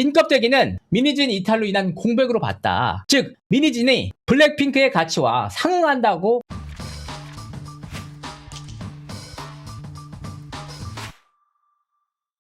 빈 껍데기는 미니진 이탈로 인한 공백으로 봤다. 즉 미니진이 블랙핑크의 가치와 상응한다고.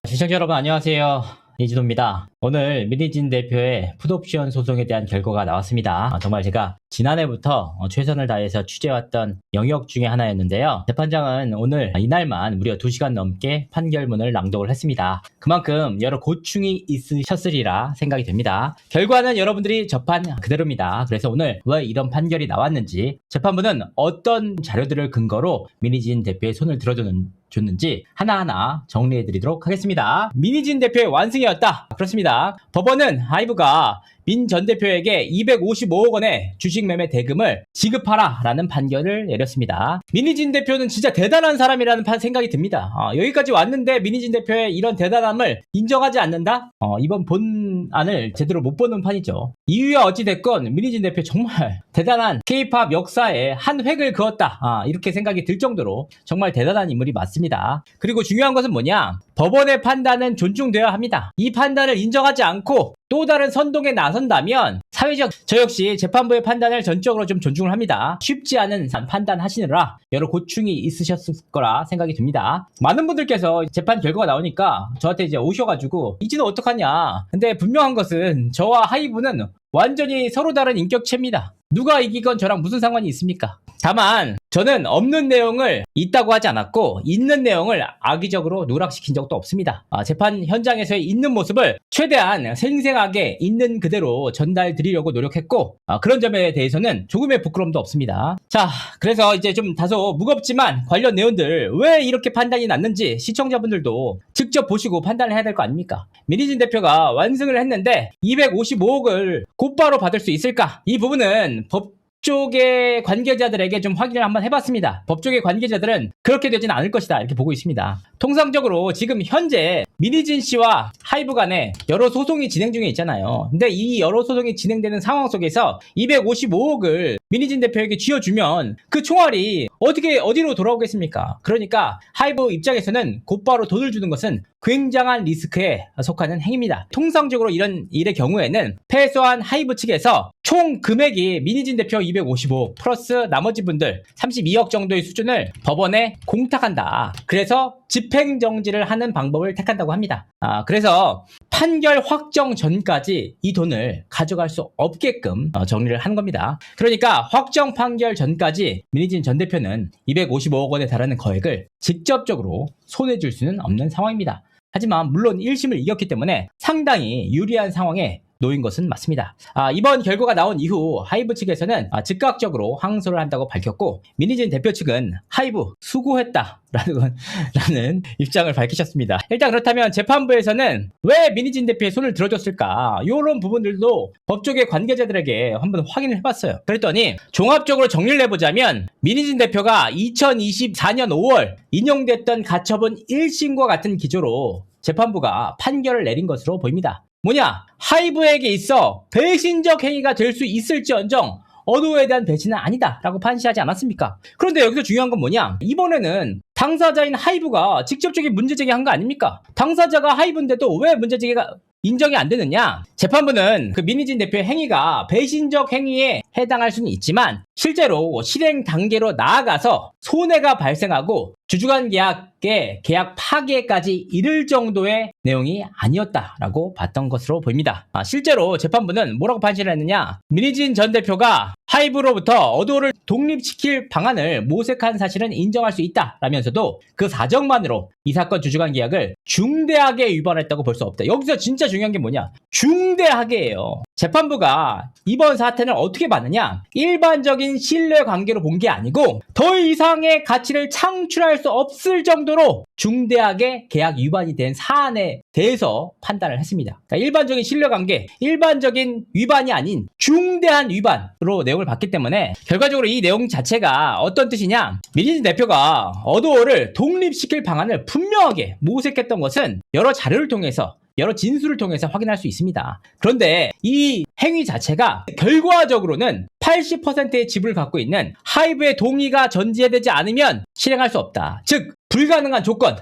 시청자 여러분 안녕하세요, 이진호입니다. 오늘 미니진 대표의 풋옵션 소송에 대한 결과가 나왔습니다. 정말 제가 지난해부터 최선을 다해서 취재해왔던 영역 중에 하나였는데요. 재판장은 오늘 이날만 무려 2시간 넘게 판결문을 낭독을 했습니다. 그만큼 여러 고충이 있으셨으리라 생각이 됩니다. 결과는 여러분들이 접한 그대로입니다. 그래서 오늘 왜 이런 판결이 나왔는지, 재판부는 어떤 자료들을 근거로 미니진 대표의 손을 들어줬는지 하나하나 정리해드리도록 하겠습니다. 미니진 대표의 완승이었다. 그렇습니다. 법원은 하이브가 민 전 대표에게 255억 원의 주식 매매 대금을 지급하라 라는 판결을 내렸습니다. 미니진 대표는 진짜 대단한 사람이라는 생각이 듭니다. 여기까지 왔는데 미니진 대표의 이런 대단함을 인정하지 않는다? 이번 본안을 제대로 못 보는 판이죠. 이유야 어찌됐건 미니진 대표 정말 대단한 K-POP 역사에 한 획을 그었다, 이렇게 생각이 들 정도로 정말 대단한 인물이 맞습니다. 그리고 중요한 것은 뭐냐? 법원의 판단은 존중되어야 합니다. 이 판단을 인정하지 않고 또 다른 선동에 나선다면 사회적, 저 역시 재판부의 판단을 전적으로 좀 존중을 합니다. 쉽지 않은 판단하시느라 여러 고충이 있으셨을 거라 생각이 듭니다. 많은 분들께서 재판 결과가 나오니까 저한테 이제 오셔가지고 이진호 어떡하냐. 근데 분명한 것은 저와 하이브는 완전히 서로 다른 인격체입니다. 누가 이기건 저랑 무슨 상관이 있습니까? 다만 저는 없는 내용을 있다고 하지 않았고 있는 내용을 악의적으로 누락시킨 적도 없습니다. 재판 현장에서의 있는 모습을 최대한 생생하게 있는 그대로 전달드리려고 노력했고, 그런 점에 대해서는 조금의 부끄러움도 없습니다. 자, 그래서 이제 좀 다소 무겁지만 관련 내용들 왜 이렇게 판단이 났는지 시청자분들도 직접 보시고 판단을 해야 될 거 아닙니까? 미니진 대표가 완승을 했는데 255억을 곧바로 받을 수 있을까? 이 부분은 법쪽의 관계자들에게 좀 확인을 한번 해봤습니다. 법쪽의 관계자들은 그렇게 되진 않을 것이다 이렇게 보고 있습니다. 통상적으로 지금 현재 미니진 씨와 하이브 간에 여러 소송이 진행 중에 있잖아요. 근데 이 여러 소송이 진행되는 상황 속에서 255억을 미니진 대표에게 쥐어주면 그 총알이 어디로 돌아오겠습니까? 그러니까 하이브 입장에서는 곧바로 돈을 주는 것은 굉장한 리스크에 속하는 행위입니다. 통상적으로 이런 일의 경우에는 패소한 하이브 측에서 총 금액이 미니진 대표 255 플러스 나머지 분들 32억 정도의 수준을 법원에 공탁한다. 그래서 집행정지를 하는 방법을 택한다고 합니다. 그래서 판결 확정 전까지 이 돈을 가져갈 수 없게끔 정리를 한 겁니다. 그러니까 확정 판결 전까지 미니진 전 대표는 255억 원에 달하는 거액을 직접적으로 손에 줄 수는 없는 상황입니다. 하지만 물론 1심을 이겼기 때문에 상당히 유리한 상황에 놓인 것은 맞습니다. 이번 결과가 나온 이후 하이브 측에서는 즉각적으로 항소를 한다고 밝혔고, 미니진 대표 측은 하이브 수고했다 라는 입장을 밝히셨습니다. 일단 그렇다면 재판부에서는 왜 미니진 대표의 손을 들어줬을까, 이런 부분들도 법조계 관계자들에게 한번 확인을 해봤어요. 그랬더니 종합적으로 정리를 해보자면 미니진 대표가 2024년 5월 인용됐던 가처분 1심과 같은 기조로 재판부가 판결을 내린 것으로 보입니다. 뭐냐? 하이브에게 있어 배신적 행위가 될 수 있을지언정 어도에 대한 배신은 아니다 라고 판시하지 않았습니까? 그런데 여기서 중요한 건 뭐냐? 이번에는 당사자인 하이브가 직접적인 문제제기한 거 아닙니까? 당사자가 하이브인데도 왜 문제제기가 인정이 안 되느냐? 재판부는 그 미니진 대표의 행위가 배신적 행위에 해당할 수는 있지만 실제로 실행 단계로 나아가서 손해가 발생하고 주주간 계약의 계약 파기까지 이를 정도의 내용이 아니었다라고 봤던 것으로 보입니다. 실제로 재판부는 뭐라고 판시를 했느냐? 미니진 전 대표가 하이브로부터 어도를 독립시킬 방안을 모색한 사실은 인정할 수 있다라면서도 그 사정만으로 이 사건 주주간 계약을 중대하게 위반했다고 볼 수 없다. 여기서 진짜 중요한 게 뭐냐? 중대하게예요. 재판부가 이번 사태는 어떻게 봤느냐? 일반적인 신뢰관계로 본 게 아니고 더 이상의 가치를 창출할 수 없을 정도로 중대하게 계약 위반이 된 사안에 대해서 판단을 했습니다. 그러니까 일반적인 신뢰관계, 일반적인 위반이 아닌 중대한 위반으로 내용을 봤기 때문에 결과적으로 이 내용 자체가 어떤 뜻이냐? 미니진 대표가 어도어를 독립시킬 방안을 분명하게 모색했던 것은 여러 자료를 통해서, 여러 진술을 통해서 확인할 수 있습니다. 그런데 이 행위 자체가 결과적으로는 80%의 지분을 갖고 있는 하이브의 동의가 전제되지 않으면 실행할 수 없다. 즉 불가능한 조건,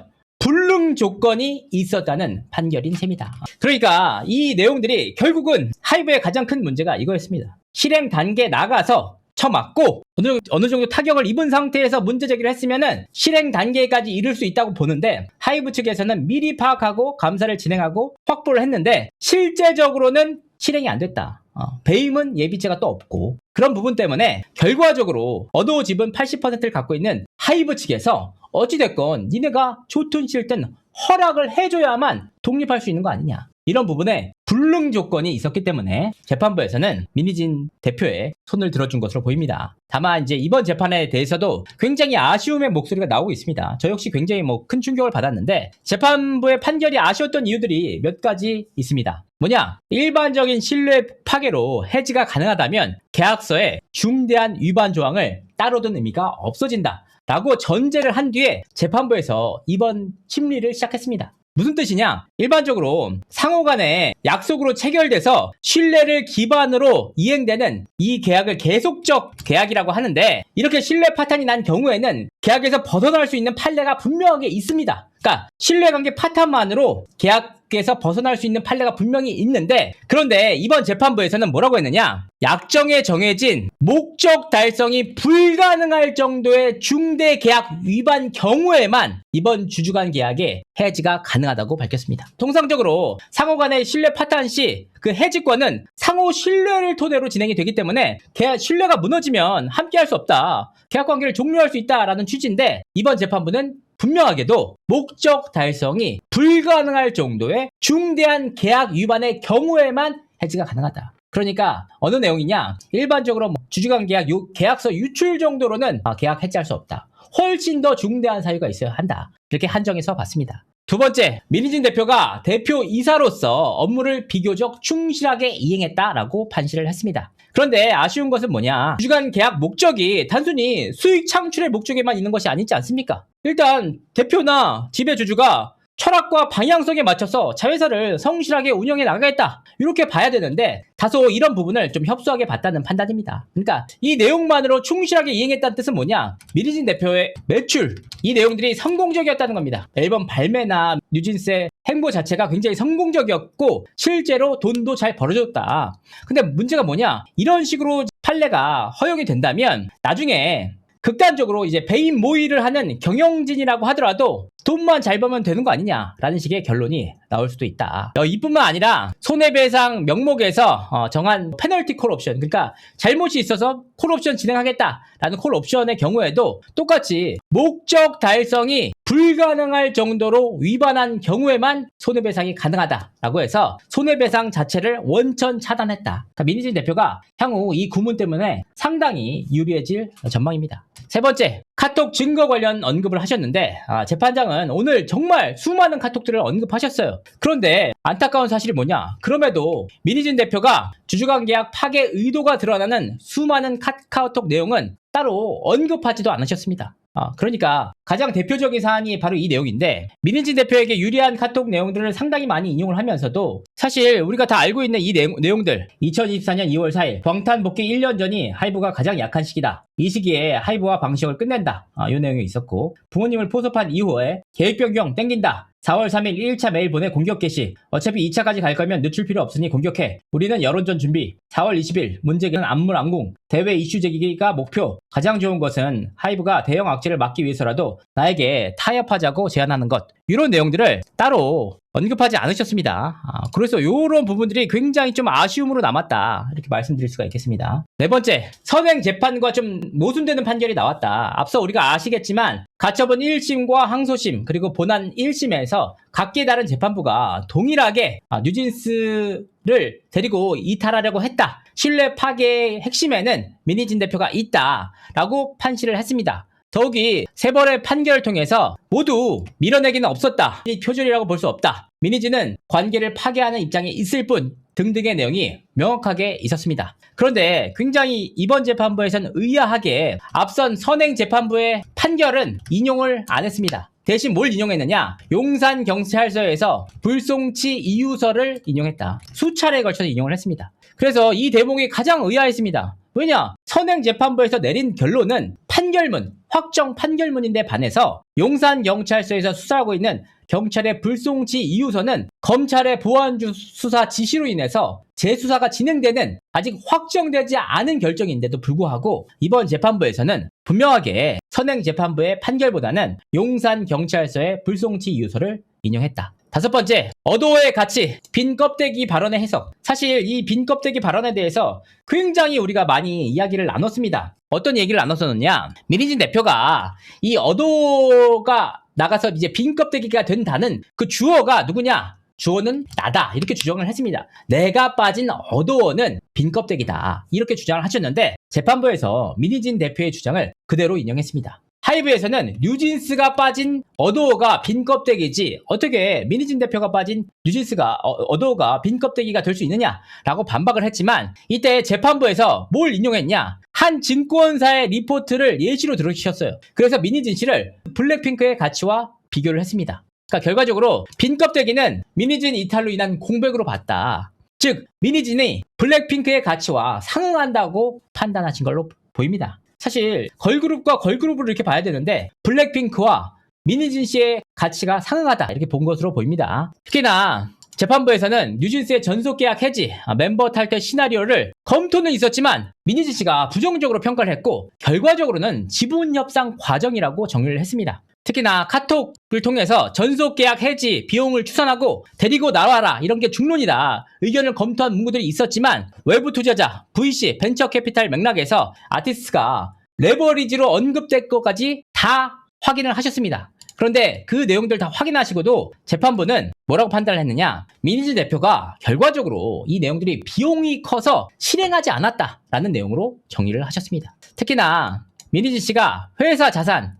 불능 조건이 있었다는 판결인 셈이다. 그러니까 이 내용들이 결국은 하이브의 가장 큰 문제가 이거였습니다. 실행 단계 나가서 쳐맞고 어느 정도 타격을 입은 상태에서 문제 제기를 했으면은 실행 단계까지 이를 수 있다고 보는데, 하이브 측에서는 미리 파악하고 감사를 진행하고 확보를 했는데 실제적으로는 실행이 안 됐다. 배임은 예비죄가 또 없고, 그런 부분 때문에 결과적으로 어두워집은 80%를 갖고 있는 하이브 측에서 어찌됐건 니네가 좋든 싫든 허락을 해줘야만 독립할 수 있는 거 아니냐, 이런 부분에 불능 조건이 있었기 때문에 재판부에서는 민희진 대표의 손을 들어준 것으로 보입니다. 다만 이제 이번 재판에 대해서도 굉장히 아쉬움의 목소리가 나오고 있습니다. 저 역시 굉장히 큰 충격을 받았는데, 재판부의 판결이 아쉬웠던 이유들이 몇 가지 있습니다. 뭐냐? 일반적인 신뢰 파괴로 해지가 가능하다면 계약서에 중대한 위반 조항을 따로 둔 의미가 없어진다 라고 전제를 한 뒤에 재판부에서 이번 심리를 시작했습니다. 무슨 뜻이냐? 일반적으로 상호간에 약속으로 체결돼서 신뢰를 기반으로 이행되는 이 계약을 계속적 계약이라고 하는데, 이렇게 신뢰 파탄이 난 경우에는 계약에서 벗어날 수 있는 판례가 분명하게 있습니다. 그러니까 신뢰관계 파탄만으로 계약에서 벗어날 수 있는 판례가 분명히 있는데, 그런데 이번 재판부에서는 뭐라고 했느냐? 약정에 정해진 목적 달성이 불가능할 정도의 중대 계약 위반 경우에만 이번 주주간 계약의 해지가 가능하다고 밝혔습니다. 통상적으로 상호간의 신뢰 파탄 시 그 해지권은 상호 신뢰를 토대로 진행이 되기 때문에 신뢰가 무너지면 함께할 수 없다, 계약관계를 종료할 수 있다라는 취지인데, 이번 재판부는 분명하게도 목적 달성이 불가능할 정도의 중대한 계약 위반의 경우에만 해지가 가능하다. 그러니까 어느 내용이냐? 일반적으로 주주간 계약서 유출 정도로는 계약 해지할 수 없다. 훨씬 더 중대한 사유가 있어야 한다. 이렇게 한정해서 봤습니다. 두 번째, 민희진 대표가 대표 이사로서 업무를 비교적 충실하게 이행했다라고 판시를 했습니다. 그런데 아쉬운 것은 뭐냐? 주주간 계약 목적이 단순히 수익 창출의 목적에만 있는 것이 아니지 않습니까? 일단 대표나 지배주주가 철학과 방향성에 맞춰서 자회사를 성실하게 운영해 나가겠다, 이렇게 봐야 되는데 다소 이런 부분을 좀 협소하게 봤다는 판단입니다. 그러니까 이 내용만으로 충실하게 이행했다는 뜻은 뭐냐? 민희진 대표의 매출, 이 내용들이 성공적이었다는 겁니다. 앨범 발매나 뉴진스의 행보 자체가 굉장히 성공적이었고 실제로 돈도 잘 벌어졌다. 근데 문제가 뭐냐? 이런 식으로 판례가 허용이 된다면 나중에 극단적으로 이제 배임 모의를 하는 경영진이라고 하더라도 돈만 잘 벌면 되는 거 아니냐라는 식의 결론이 나올 수도 있다. 이뿐만 아니라 손해배상 명목에서 정한 페널티 콜옵션, 그러니까 잘못이 있어서 콜옵션 진행하겠다라는 콜옵션의 경우에도 똑같이 목적 달성이 불가능할 정도로 위반한 경우에만 손해배상이 가능하다라고 해서 손해배상 자체를 원천 차단했다. 그러니까 민희진 대표가 향후 이 구문 때문에 상당히 유리해질 전망입니다. 세 번째, 카톡 증거 관련 언급을 하셨는데 재판장은 오늘 정말 수많은 카톡들을 언급하셨어요. 그런데 안타까운 사실이 뭐냐? 그럼에도 민희진 대표가 주주간 계약 파괴 의도가 드러나는 수많은 카카오톡 내용은 따로 언급하지도 않으셨습니다. 그러니까 가장 대표적인 사안이 바로 이 내용인데, 민희진 대표에게 유리한 카톡 내용들을 상당히 많이 인용을 하면서도 사실 우리가 다 알고 있는 이 내용들, 2024년 2월 4일 광탄 복귀 1년 전이 하이브가 가장 약한 시기다, 이 시기에 하이브와 방식을 끝낸다, 이 내용이 있었고, 부모님을 포섭한 이후에 계획 변경 땡긴다, 4월 3일 1차 메일 보내 공격 개시, 어차피 2차까지 갈 거면 늦출 필요 없으니 공격해, 우리는 여론전 준비, 4월 20일 문제는 안물안궁, 대외 이슈 제기가 목표, 가장 좋은 것은 하이브가 대형 악재를 막기 위해서라도 나에게 타협하자고 제안하는 것, 이런 내용들을 따로 언급하지 않으셨습니다. 그래서 이런 부분들이 굉장히 좀 아쉬움으로 남았다, 이렇게 말씀드릴 수가 있겠습니다. 네 번째, 선행 재판과 좀 모순되는 판결이 나왔다. 앞서 우리가 아시겠지만 가처분 1심과 항소심 그리고 본안 1심에서 각기 다른 재판부가 동일하게 뉴진스를 데리고 이탈하려고 했다, 신뢰 파괴의 핵심에는 민희진 대표가 있다라고 판시를 했습니다. 더욱이 세 번의 판결을 통해서 모두 밀어내기는 없었다, 이 표절이라고 볼 수 없다, 민희진은 관계를 파괴하는 입장에 있을 뿐 등등의 내용이 명확하게 있었습니다. 그런데 굉장히 이번 재판부에서는 의아하게 앞선 선행 재판부의 판결은 인용을 안 했습니다. 대신 뭘 인용했느냐? 용산경찰서에서 불송치 이유서를 인용했다. 수차례에 걸쳐서 인용을 했습니다. 그래서 이 대목이 가장 의아했습니다. 왜냐? 선행재판부에서 내린 결론은 판결문, 확정 판결문인데 반해서 용산경찰서에서 수사하고 있는 경찰의 불송치 이유서는 검찰의 보안 수사 지시로 인해서 재수사가 진행되는 아직 확정되지 않은 결정인데도 불구하고 이번 재판부에서는 분명하게 선행재판부의 판결보다는 용산경찰서의 불송치 이유서를 인용했다. 다섯 번째, 어도어의 가치, 빈 껍데기 발언의 해석. 사실 이 빈 껍데기 발언에 대해서 굉장히 우리가 많이 이야기를 나눴습니다. 어떤 얘기를 나눴었느냐? 민희진 대표가 이 어도어가 나가서 이제 빈 껍데기가 된다는 그 주어가 누구냐? 주어는 나다. 이렇게 주장을 했습니다. 내가 빠진 어도어는 빈 껍데기다. 이렇게 주장을 하셨는데 재판부에서 민희진 대표의 주장을 그대로 인용했습니다. 하이브에서는 뉴진스가 빠진 어도어가 빈 껍데기지 어떻게 민희진 대표가 빠진 뉴진스가 어도어가 빈 껍데기가 될 수 있느냐라고 반박을 했지만 이때 재판부에서 뭘 인용했냐? 한 증권사의 리포트를 예시로 들어주셨어요. 그래서 민희진 씨를 블랙핑크의 가치와 비교를 했습니다. 그러니까 결과적으로 빈 껍데기는 민희진 이탈로 인한 공백으로 봤다. 즉 민희진이 블랙핑크의 가치와 상응한다고 판단하신 걸로 보입니다. 사실 걸그룹과 걸그룹을 이렇게 봐야 되는데 블랙핑크와 민희진 씨의 가치가 상응하다 이렇게 본 것으로 보입니다. 특히나 재판부에서는 뉴진스의 전속계약 해지, 멤버 탈퇴 시나리오를 검토는 있었지만 민희진 씨가 부정적으로 평가를 했고 결과적으로는 지분 협상 과정이라고 정리를 했습니다. 특히나 카톡을 통해서 전속계약 해지 비용을 추산하고 데리고 나와라 이런 게 중론이다 의견을 검토한 문구들이 있었지만 외부 투자자, VC, 벤처캐피탈 맥락에서 아티스트가 레버리지로 언급될 것까지 다 확인을 하셨습니다. 그런데 그 내용들 다 확인하시고도 재판부는 뭐라고 판단을 했느냐? 민희진 대표가 결과적으로 이 내용들이 비용이 커서 실행하지 않았다라는 내용으로 정리를 하셨습니다. 특히나 민희진 씨가 회사 자산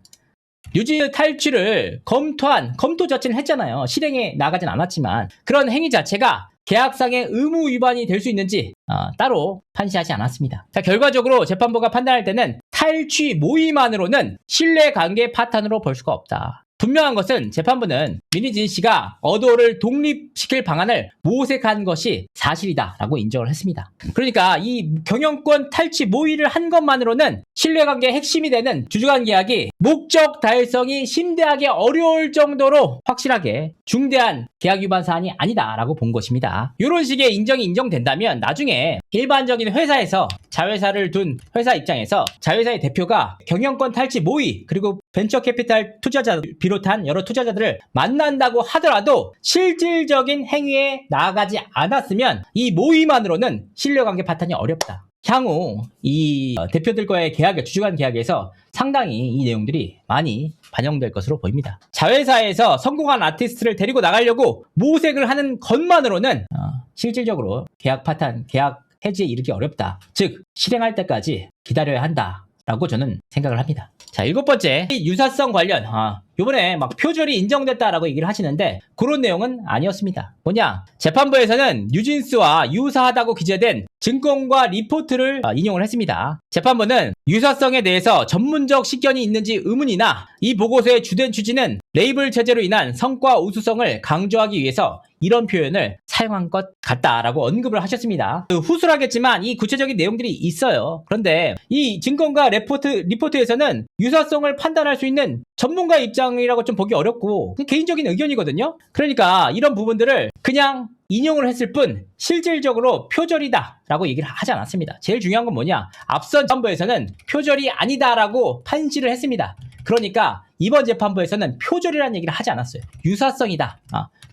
뉴진스 탈취를 검토 자체는 했잖아요. 실행에 나가진 않았지만 그런 행위 자체가 계약상의 의무 위반이 될 수 있는지 따로 판시하지 않았습니다. 자, 결과적으로 재판부가 판단할 때는 탈취 모의만으로는 신뢰관계 파탄으로 볼 수가 없다. 분명한 것은 재판부는 민희진 씨가 어도어를 독립시킬 방안을 모색한 것이 사실이다라고 인정을 했습니다. 그러니까 이 경영권 탈취 모의를 한 것만으로는 신뢰관계의 핵심이 되는 주주간 계약이 목적 달성이 심대하게 어려울 정도로 확실하게 중대한 계약 위반 사안이 아니다라고 본 것입니다. 이런 식의 인정이 인정된다면 나중에 일반적인 회사에서 자회사를 둔 회사 입장에서 자회사의 대표가 경영권 탈취 모의 그리고 벤처캐피탈 투자자 비롯한 여러 투자자들을 만난다고 하더라도 실질적인 행위에 나아가지 않았으면 이 모의만으로는 신뢰관계 파탄이 어렵다. 향후 이 대표들과의 계약에 주주간 계약에서 상당히 이 내용들이 많이 반영될 것으로 보입니다. 자회사에서 성공한 아티스트를 데리고 나가려고 모색을 하는 것만으로는 실질적으로 계약 파탄, 계약 해지에 이르기 어렵다. 즉 실행할 때까지 기다려야 한다라고 저는 생각을 합니다. 자, 일곱 번째, 유사성 관련. 요번에 막 표절이 인정됐다라고 얘기를 하시는데 그런 내용은 아니었습니다. 뭐냐? 재판부에서는 뉴진스와 유사하다고 기재된 증권과 리포트를 인용을 했습니다. 재판부는 유사성에 대해서 전문적 식견이 있는지 의문이나 이 보고서의 주된 취지는 레이블 체제로 인한 성과 우수성을 강조하기 위해서 이런 표현을 사용한 것 같다라고 언급을 하셨습니다. 후술하겠지만 이 구체적인 내용들이 있어요. 그런데 이 증권과 리포트에서는 유사성을 판단할 수 있는 전문가 입장이라고 좀 보기 어렵고 개인적인 의견이거든요. 그러니까 이런 부분들을 그냥 인용을 했을 뿐 실질적으로 표절이다 라고 얘기를 하지 않았습니다. 제일 중요한 건 뭐냐? 앞선 재판부에서는 표절이 아니다라고 판시를 했습니다. 그러니까 이번 재판부에서는 표절이라는 얘기를 하지 않았어요. 유사성이다.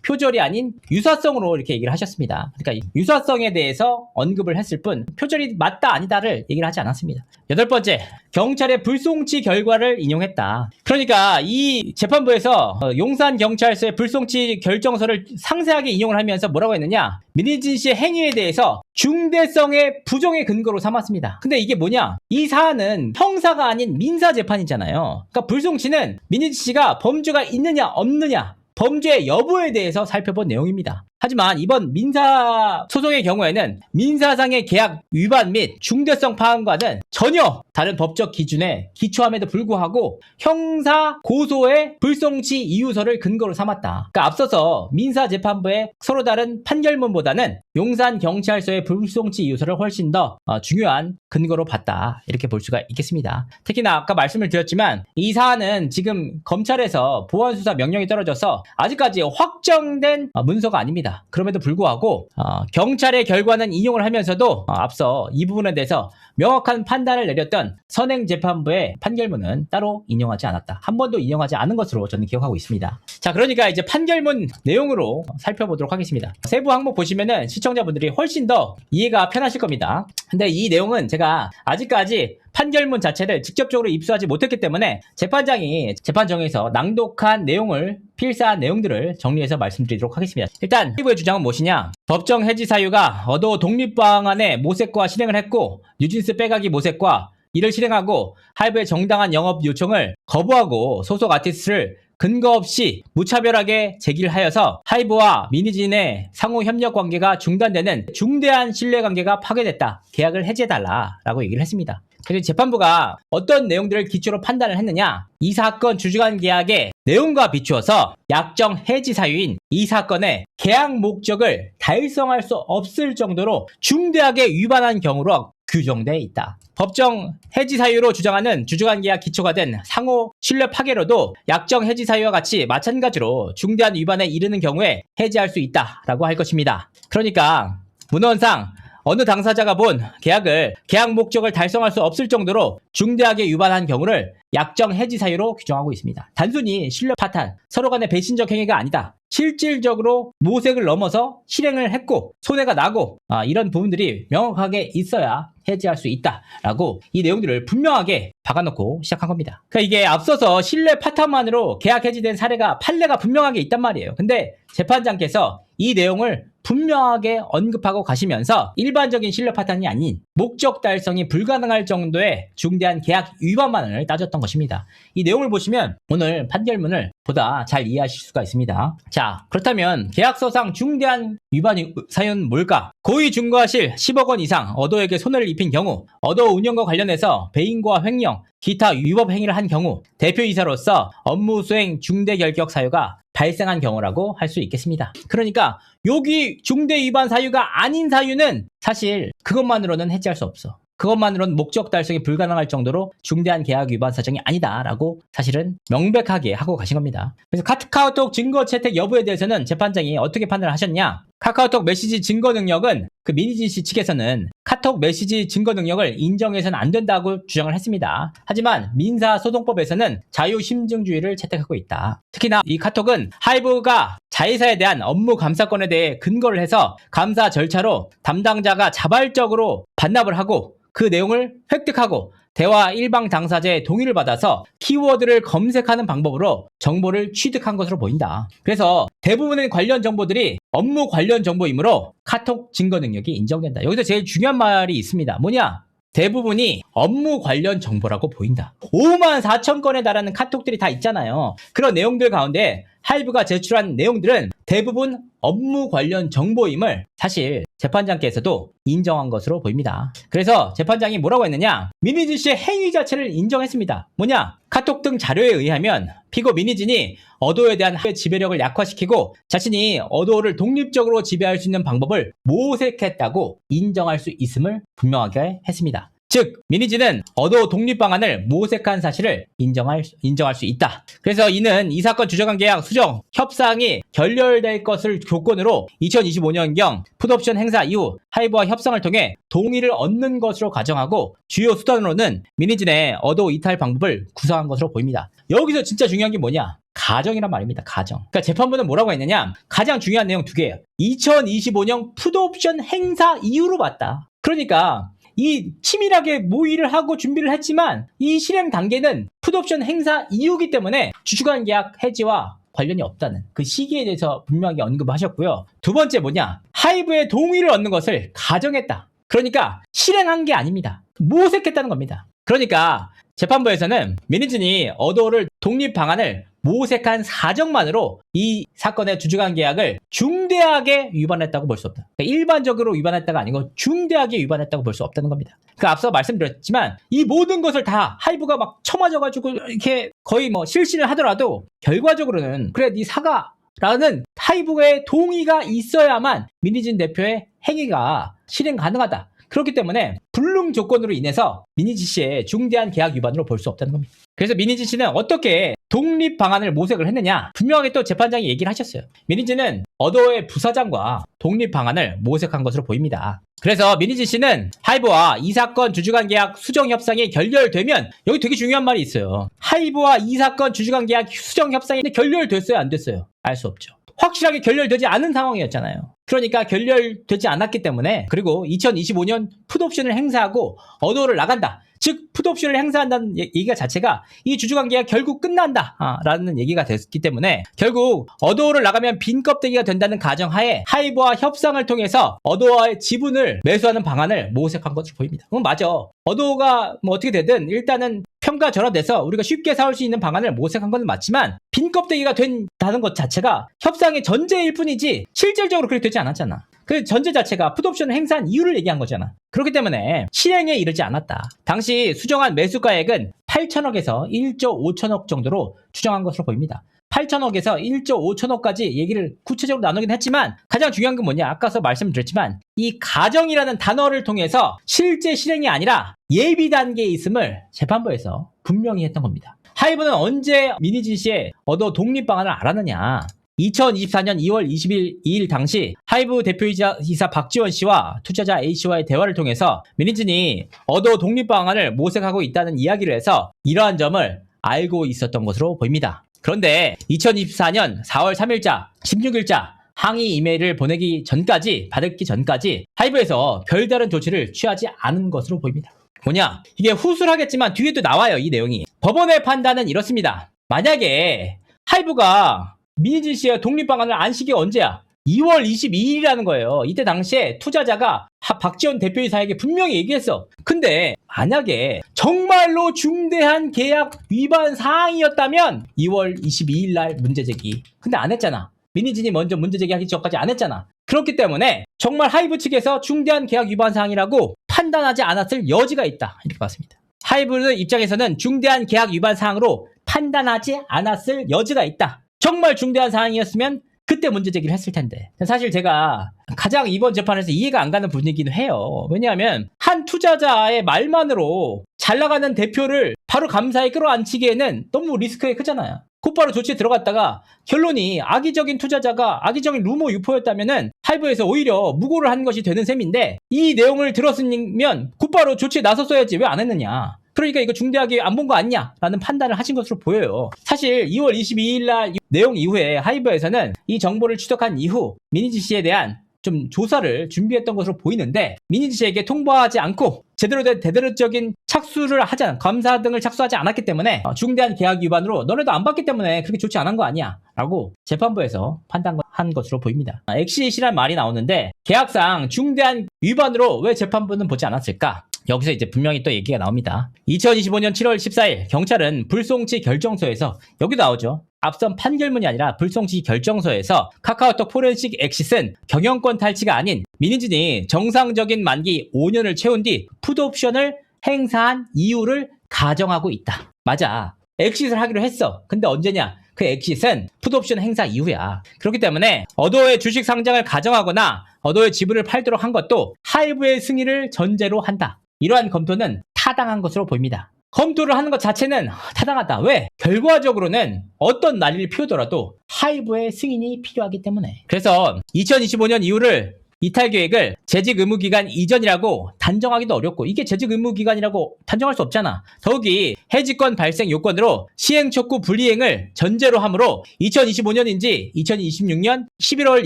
표절이 아닌 유사성으로 이렇게 얘기를 하셨습니다. 그러니까 유사성에 대해서 언급을 했을 뿐 표절이 맞다 아니다를 얘기를 하지 않았습니다. 여덟 번째, 경찰의 불송치 결과를 인용했다. 그러니까 이 재판부에서 용산경찰서의 불송치 결정서를 상세하게 인용을 하면서 뭐라고 했느냐? 민희진 씨의 행위에 대해서 중대성의 부정의 근거로 삼았습니다. 근데 이게 뭐냐? 이 사안은 형사가 아닌 민사재판이잖아요. 그러니까 불송치는 민희진 씨가 범죄가 있느냐 없느냐 범죄 여부에 대해서 살펴본 내용입니다. 하지만 이번 민사 소송의 경우에는 민사상의 계약 위반 및 중대성 파악과는 전혀 다른 법적 기준에 기초함에도 불구하고 형사 고소의 불송치 이유서를 근거로 삼았다. 그러니까 앞서서 민사재판부의 서로 다른 판결문보다는 용산경찰서의 불송치 이유서를 훨씬 더 중요한 근거로 봤다. 이렇게 볼 수가 있겠습니다. 특히나 아까 말씀을 드렸지만 이 사안은 지금 검찰에서 보안수사 명령이 떨어져서 아직까지 확정된 문서가 아닙니다. 그럼에도 불구하고 경찰의 결과는 인용을 하면서도 앞서 이 부분에 대해서 명확한 판단을 내렸던 선행재판부의 판결문은 따로 인용하지 않았다. 한 번도 인용하지 않은 것으로 저는 기억하고 있습니다. 자, 그러니까 이제 판결문 내용으로 살펴보도록 하겠습니다. 세부 항목 보시면은 시청자분들이 훨씬 더 이해가 편하실 겁니다. 근데 이 내용은 제가 아직까지 판결문 자체를 직접적으로 입수하지 못했기 때문에 재판장이 재판정에서 낭독한 내용을 필사한 내용들을 정리해서 말씀드리도록 하겠습니다. 일단 피부의 주장은 무엇이냐? 법정 해지 사유가 어도 독립방안의 모색과 실행을 했고 뉴진스 빼가기 모색과 이를 실행하고 하이브의 정당한 영업 요청을 거부하고 소속 아티스트를 근거 없이 무차별하게 제기를 하여서 하이브와 미니진의 상호 협력 관계가 중단되는 중대한 신뢰관계가 파괴됐다. 계약을 해지해달라라고 얘기를 했습니다. 그래서 재판부가 어떤 내용들을 기초로 판단을 했느냐? 이 사건 주주간 계약의 내용과 비추어서 약정 해지 사유인 이 사건의 계약 목적을 달성할 수 없을 정도로 중대하게 위반한 경우로 규정되어 있다. 법정 해지 사유로 주장하는 주주간 계약 기초가 된 상호 신뢰 파괴로도 약정 해지 사유와 같이 마찬가지로 중대한 위반에 이르는 경우에 해지할 수 있다라고 할 것입니다. 그러니까 문헌상 어느 당사자가 본 계약 목적을 달성할 수 없을 정도로 중대하게 위반한 경우를 약정 해지 사유로 규정하고 있습니다. 단순히 신뢰 파탄, 서로 간의 배신적 행위가 아니다. 실질적으로 모색을 넘어서 실행을 했고 손해가 나고 이런 부분들이 명확하게 있어야 해지할 수 있다라고 이 내용들을 분명하게 박아놓고 시작한 겁니다. 그러니까 이게 앞서서 신뢰 파탄만으로 계약 해지된 사례가 판례가 분명하게 있단 말이에요. 근데 재판장께서 이 내용을 분명하게 언급하고 가시면서 일반적인 신뢰 파탄이 아닌 목적 달성이 불가능할 정도의 중대한 계약 위반만을 따졌던 것입니다. 이 내용을 보시면 오늘 판결문을 보다 잘 이해하실 수가 있습니다. 자, 그렇다면 계약서상 중대한 위반 사유는 뭘까? 고의 중과실 10억 원 이상 어도에게 손해를 입힌 경우, 어도 운영과 관련해서 배임과 횡령, 기타 위법 행위를 한 경우, 대표이사로서 업무 수행 중대 결격 사유가 발생한 경우라고 할 수 있겠습니다. 그러니까 여기 중대 위반 사유가 아닌 사유는 사실 그것만으로는 해지할 수 없어. 그것만으로는 목적 달성이 불가능할 정도로 중대한 계약 위반 사정이 아니다라고 사실은 명백하게 하고 가신 겁니다. 그래서 카카오톡 증거 채택 여부에 대해서는 재판장이 어떻게 판단을 하셨냐? 카카오톡 메시지 증거 능력은 그 미니진 씨 측에서는 카톡 메시지 증거 능력을 인정해서는 안 된다고 주장을 했습니다. 하지만 민사소송법에서는 자유심증주의를 채택하고 있다. 특히나 이 카톡은 하이브가 자회사에 대한 업무 감사권에 대해 근거를 해서 감사 절차로 담당자가 자발적으로 반납을 하고 그 내용을 획득하고 대화 일방 당사자의 동의를 받아서 키워드를 검색하는 방법으로 정보를 취득한 것으로 보인다. 그래서 대부분의 관련 정보들이 업무 관련 정보이므로 카톡 증거 능력이 인정된다. 여기서 제일 중요한 말이 있습니다. 뭐냐? 대부분이 업무 관련 정보라고 보인다. 5만 4천 건에 달하는 카톡들이 다 있잖아요. 그런 내용들 가운데 하이브가 제출한 내용들은 대부분 업무 관련 정보임을 사실 재판장께서도 인정한 것으로 보입니다. 그래서 재판장이 뭐라고 했느냐? 미니진 씨의 행위 자체를 인정했습니다. 뭐냐? 카톡 등 자료에 의하면 피고 미니진이 어도에 대한 지배력을 약화시키고 자신이 어도를 독립적으로 지배할 수 있는 방법을 모색했다고 인정할 수 있음을 분명하게 했습니다. 즉 미니진은 어도 독립 방안을 모색한 사실을 인정할 수 있다. 그래서 이는 이 사건 주저간 계약 수정 협상이 결렬될 것을 조건으로 2025년경 풋옵션 행사 이후 하이브와 협상을 통해 동의를 얻는 것으로 가정하고 주요 수단으로는 미니진의 어도 이탈 방법을 구상한 것으로 보입니다. 여기서 진짜 중요한 게 뭐냐? 가정이란 말입니다. 가정. 그러니까 재판부는 뭐라고 했느냐? 가장 중요한 내용 두 개예요. 2025년 풋옵션 행사 이후로 봤다. 그러니까 이 치밀하게 모의를 하고 준비를 했지만 이 실행 단계는 풋옵션 행사 이후이기 때문에 주주간 계약 해지와 관련이 없다는 그 시기에 대해서 분명하게 언급하셨고요. 두 번째 뭐냐? 하이브의 동의를 얻는 것을 가정했다. 그러니까 실행한 게 아닙니다. 모색했다는 겁니다. 그러니까 재판부에서는 미니진이 어도를 독립 방안을 모색한 사정만으로 이 사건의 주주간 계약을 중대하게 위반했다고 볼 수 없다. 그러니까 일반적으로 위반했다가 아니고 중대하게 위반했다고 볼 수 없다는 겁니다. 그 앞서 말씀드렸지만 이 모든 것을 다 하이브가 막 쳐맞아가지고 이렇게 거의 뭐 실신을 하더라도 결과적으로는 그래 네 사과라는 하이브의 동의가 있어야만 민희진 대표의 행위가 실행 가능하다. 그렇기 때문에 불능 조건으로 인해서 민희진 씨의 중대한 계약 위반으로 볼 수 없다는 겁니다. 그래서 민희진 씨는 어떻게 독립 방안을 모색을 했느냐? 분명하게 또 재판장이 얘기를 하셨어요. 민희진은 어도의 부사장과 독립 방안을 모색한 것으로 보입니다. 그래서 민희진 씨는 하이브와 이 사건 주주간 계약 수정 협상이 결렬되면 여기 되게 중요한 말이 있어요. 하이브와 이 사건 주주간 계약 수정 협상이 결렬됐어요, 안 됐어요? 알 수 없죠. 확실하게 결렬되지 않은 상황이었잖아요. 그러니까 결렬되지 않았기 때문에 그리고 2025년 풋옵션을 행사하고 어도를 나간다. 즉 풋옵션을 행사한다는 얘기가 자체가 이 주주관계가 결국 끝난다 라는 얘기가 됐기 때문에 결국 어도어를 나가면 빈 껍데기가 된다는 가정하에 하이브와 협상을 통해서 어도어의 지분을 매수하는 방안을 모색한 것으로 보입니다. 맞아. 어도어가 뭐 어떻게 되든 일단은 평가 절하돼서 우리가 쉽게 사올 수 있는 방안을 모색한 건 맞지만 빈 껍데기가 된다는 것 자체가 협상의 전제일 뿐이지 실질적으로 그렇게 되지 않았잖아. 그 전제 자체가 풋옵션을 행사한 이유를 얘기한 거잖아. 그렇기 때문에 실행에 이르지 않았다. 당시 수정한 매수가액은 8천억에서 1조 5천억 정도로 추정한 것으로 보입니다. 8천억에서 1조 5천억까지 얘기를 구체적으로 나누긴 했지만 가장 중요한 건 뭐냐? 아까서 말씀드렸지만 이 가정이라는 단어를 통해서 실제 실행이 아니라 예비 단계에 있음을 재판부에서 분명히 했던 겁니다. 하이브는 언제 민희진 씨의 어도 독립 방안을 알았느냐? 2024년 2월 22일 당시 하이브 대표이사 박지원 씨와 투자자 A씨와의 대화를 통해서 민희진이 어도 독립 방안을 모색하고 있다는 이야기를 해서 이러한 점을 알고 있었던 것으로 보입니다. 그런데 2024년 4월 3일자, 16일자 항의 이메일을 보내기 전까지, 받기 전까지 하이브에서 별다른 조치를 취하지 않은 것으로 보입니다. 뭐냐? 이게 후술하겠지만 뒤에도 나와요, 이 내용이. 법원의 판단은 이렇습니다. 만약에 하이브가 민희진 씨의 독립 방안을 안 시게 언제야? 2월 22일이라는 거예요. 이때 당시에 투자자가 박지원 대표이사에게 분명히 얘기했어. 근데 만약에 정말로 중대한 계약 위반 사항이었다면 2월 22일 날 문제 제기. 근데 안 했잖아. 민희진이 먼저 문제 제기하기 전까지 안 했잖아. 그렇기 때문에 정말 하이브 측에서 중대한 계약 위반 사항이라고 판단하지 않았을 여지가 있다. 이렇게 봤습니다. 하이브 입장에서는 중대한 계약 위반 사항으로 판단하지 않았을 여지가 있다. 정말 중대한 사항이었으면 그때 문제 제기를 했을 텐데. 사실 제가 가장 이번 재판에서 이해가 안 가는 분위기는 해요. 왜냐하면 한 투자자의 말만으로 잘 나가는 대표를 바로 감사에 끌어안치기에는 너무 리스크가 크잖아요. 곧바로 조치에 들어갔다가 결론이 악의적인 투자자가 악의적인 루머 유포였다면은 하이브에서 오히려 무고를 한 것이 되는 셈인데 이 내용을 들었으면 곧바로 조치에 나섰어야지 왜 안 했느냐. 그러니까 이거 중대하게 안 본 거 아니냐 라는 판단을 하신 것으로 보여요. 사실 2월 22일 날 내용 이후에 하이브에서는 이 정보를 취득한 이후 민희진 씨에 대한 좀 조사를 준비했던 것으로 보이는데 민희진 씨에게 통보하지 않고 제대로 된 대대적인 착수를 하지 않은 감사 등을 착수하지 않았기 때문에 중대한 계약 위반으로 너네도 안 받기 때문에 그렇게 조치 안 한 거 아니야 라고 재판부에서 판단한 것으로 보입니다. 엑시시란 말이 나오는데 계약상 중대한 위반으로 왜 재판부는 보지 않았을까? 여기서 이제 분명히 또 얘기가 나옵니다. 2025년 7월 14일 경찰은 불송치 결정서에서 여기 나오죠. 앞선 판결문이 아니라 불송치 결정서에서 카카오톡 포렌식 엑싯은 경영권 탈취가 아닌 민희진이 정상적인 만기 5년을 채운 뒤 풋옵션을 행사한 이유를 가정하고 있다. 맞아. 엑싯을 하기로 했어. 근데 언제냐? 그 엑싯은 풋옵션 행사 이후야. 그렇기 때문에 어도의 주식 상장을 가정하거나 어도의 지분을 팔도록 한 것도 하이브의 승인을 전제로 한다. 이러한 검토는 타당한 것으로 보입니다. 검토를 하는 것 자체는 타당하다. 왜? 결과적으로는 어떤 난리를 피우더라도 하이브의 승인이 필요하기 때문에. 그래서 2025년 이후를 이탈 계획을 재직 의무 기간 이전이라고 단정하기도 어렵고 이게 재직 의무 기간이라고 단정할 수 없잖아. 더욱이 해지권 발생 요건으로 시행 촉구 불이행을 전제로 하므로 2025년인지 2026년 11월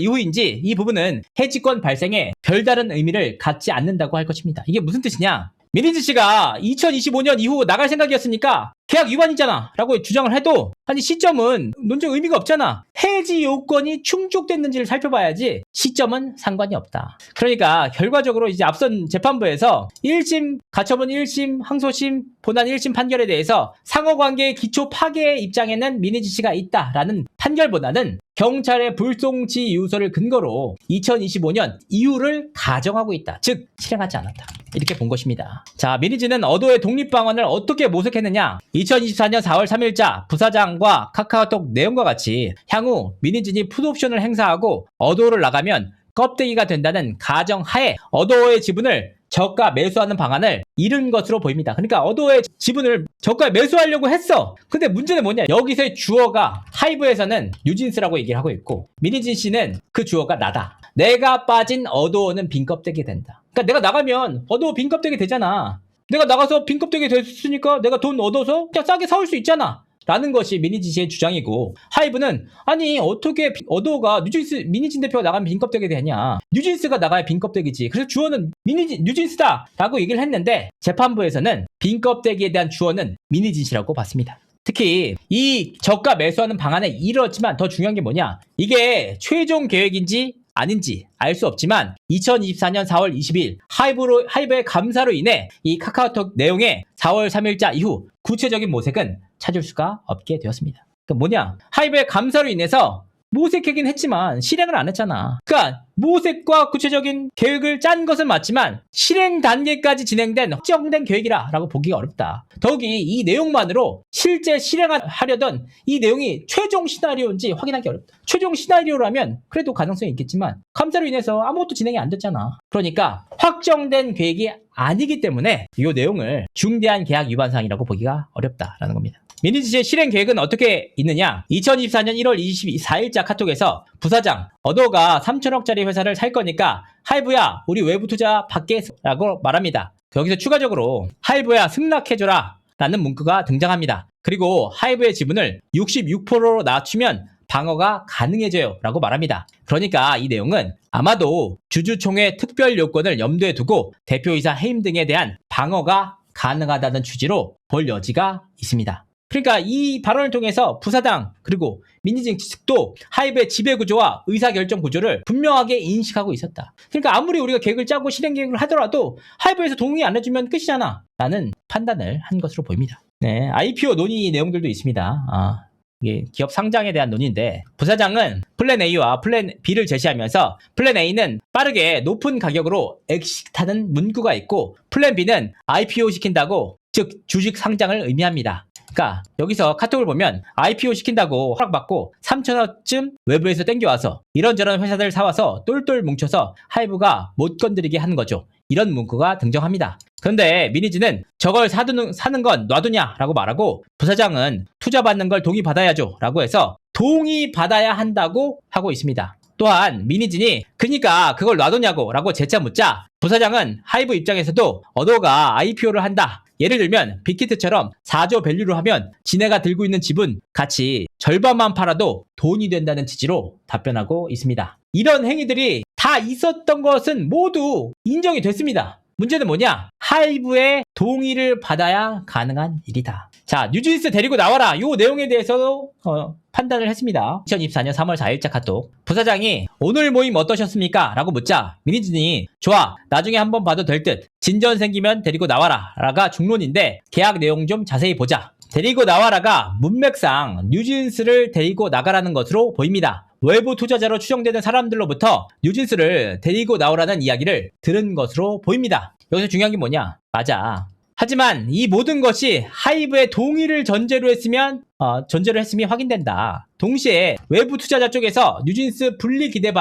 이후인지 이 부분은 해지권 발생에 별다른 의미를 갖지 않는다고 할 것입니다. 이게 무슨 뜻이냐? 민희진 씨가 2025년 이후 나갈 생각이었으니까 계약 위반이잖아 라고 주장을 해도 아니 시점은 논쟁 의미가 없잖아. 해지 요건이 충족됐는지를 살펴봐야지 시점은 상관이 없다. 그러니까 결과적으로 이제 앞선 재판부에서 1심 가처분 1심 항소심 본안 1심 판결에 대해서 상호관계의 기초 파괴의 입장에는 민희진 씨가 있다라는 판결보다는 경찰의 불송치 유서를 근거로 2025년 이후를 가정하고 있다. 즉 실행하지 않았다. 이렇게 본 것입니다. 자, 민희진은 어도의 독립방안을 어떻게 모색했느냐? 2024년 4월 3일자 부사장과 카카오톡 내용과 같이 향후 민희진이 풋옵션을 행사하고 어도를 나가면 껍데기가 된다는 가정하에 어도의 지분을 저가 매수하는 방안을 이룬 것으로 보입니다. 그러니까 어도의 지분을 저가에 매수하려고 했어. 근데 문제는 뭐냐? 여기서의 주어가 하이브에서는 뉴진스라고 얘기를 하고 있고 민희진 씨는 그 주어가 나다. 내가 빠진 어도어는 빈 껍데기 된다. 그러니까 내가 나가면 어도어 빈 껍데기 되잖아. 내가 나가서 빈 껍데기 됐으니까 내가 돈 얻어서 그냥 싸게 사올 수 있잖아. 라는 것이 민희진 씨의 주장이고 하이브는 아니 어떻게 어도어가 민희진 대표가 나가면 빈 껍데기 되냐. 뉴진스가 나가야 빈 껍데기지. 그래서 주어는 뉴진스다 라고 얘기를 했는데 재판부에서는 빈 껍데기에 대한 주어는 민희진 씨라고 봤습니다. 특히 이 저가 매수하는 방안에 이르렀지만 더 중요한 게 뭐냐. 이게 최종 계획인지 아닌지 알 수 없지만 2024년 4월 20일 하이브의 감사로 인해 이 카카오톡 내용의 4월 3일자 이후 구체적인 모색은 찾을 수가 없게 되었습니다. 그러니까 뭐냐? 하이브의 감사로 인해서 모색하긴 했지만 실행을 안 했잖아. 그러니까 모색과 구체적인 계획을 짠 것은 맞지만 실행 단계까지 진행된 확정된 계획이라고 보기가 어렵다. 더욱이 이 내용만으로 실제 실행하려던 이 내용이 최종 시나리오인지 확인하기 어렵다. 최종 시나리오라면 그래도 가능성이 있겠지만 감사로 인해서 아무것도 진행이 안 됐잖아. 그러니까 확정된 계획이 아니기 때문에 이 내용을 중대한 계약 위반 사항이라고 보기가 어렵다라는 겁니다. 민희진 씨의 실행 계획은 어떻게 있느냐? 2024년 1월 24일자 카톡에서 부사장, 어도가 3천억짜리 회사를 살 거니까 하이브야, 우리 외부 투자 받게 라고 말합니다. 여기서 추가적으로 하이브야 승낙해줘라 라는 문구가 등장합니다. 그리고 하이브의 지분을 66%로 낮추면 방어가 가능해져요 라고 말합니다. 그러니까 이 내용은 아마도 주주총회 특별 요건을 염두에 두고 대표이사 해임 등에 대한 방어가 가능하다는 취지로 볼 여지가 있습니다. 그러니까 이 발언을 통해서 부사장 그리고 민희진 측도 하이브의 지배구조와 의사결정 구조를 분명하게 인식하고 있었다. 그러니까 아무리 우리가 계획을 짜고 실행 계획을 하더라도 하이브에서 동의 안 해주면 끝이잖아 라는 판단을 한 것으로 보입니다. 네, IPO 논의 내용들도 있습니다. 이게 기업 상장에 대한 논의인데 부사장은 플랜 A와 플랜 B를 제시하면서 플랜 A는 빠르게 높은 가격으로 엑시트하는 문구가 있고 플랜 B는 IPO 시킨다고 즉 주식 상장을 의미합니다. 그러니까 여기서 카톡을 보면 IPO 시킨다고 허락받고 3천억쯤 외부에서 땡겨와서 이런저런 회사들 사와서 똘똘 뭉쳐서 하이브가 못 건드리게 하는 거죠. 이런 문구가 등장합니다. 그런데 민희진은 저걸 사는 건 놔두냐라고 말하고 부사장은 투자받는 걸 동의받아야죠 라고 해서 동의받아야 한다고 하고 있습니다. 또한 민희진이 그러니까 그걸 놔두냐고 라고 재차 묻자 부사장은 하이브 입장에서도 어도가 IPO를 한다. 예를 들면 빅히트처럼 4조 밸류로 하면 지네가 들고 있는 지분 가치 절반만 팔아도 돈이 된다는 취지로 답변하고 있습니다. 이런 행위들이 다 있었던 것은 모두 인정이 됐습니다. 문제는 뭐냐? 하이브의 동의를 받아야 가능한 일이다. 자, 뉴진스 데리고 나와라. 이 내용에 대해서도 판단을 했습니다. 2024년 3월 4일자 카톡. 부사장이 오늘 모임 어떠셨습니까? 라고 묻자 민희진이 좋아. 나중에 한번 봐도 될 듯. 진전 생기면 데리고 나와라. 라가 중론인데 계약 내용 좀 자세히 보자. 데리고 나와라가 문맥상 뉴진스를 데리고 나가라는 것으로 보입니다. 외부 투자자로 추정되는 사람들로부터 뉴진스를 데리고 나오라는 이야기를 들은 것으로 보입니다. 여기서 중요한 게 뭐냐? 맞아. 하지만 이 모든 것이 하이브의 동의를 전제로 했으면 확인된다. 동시에 외부 투자자 쪽에서 뉴진스 분리 기대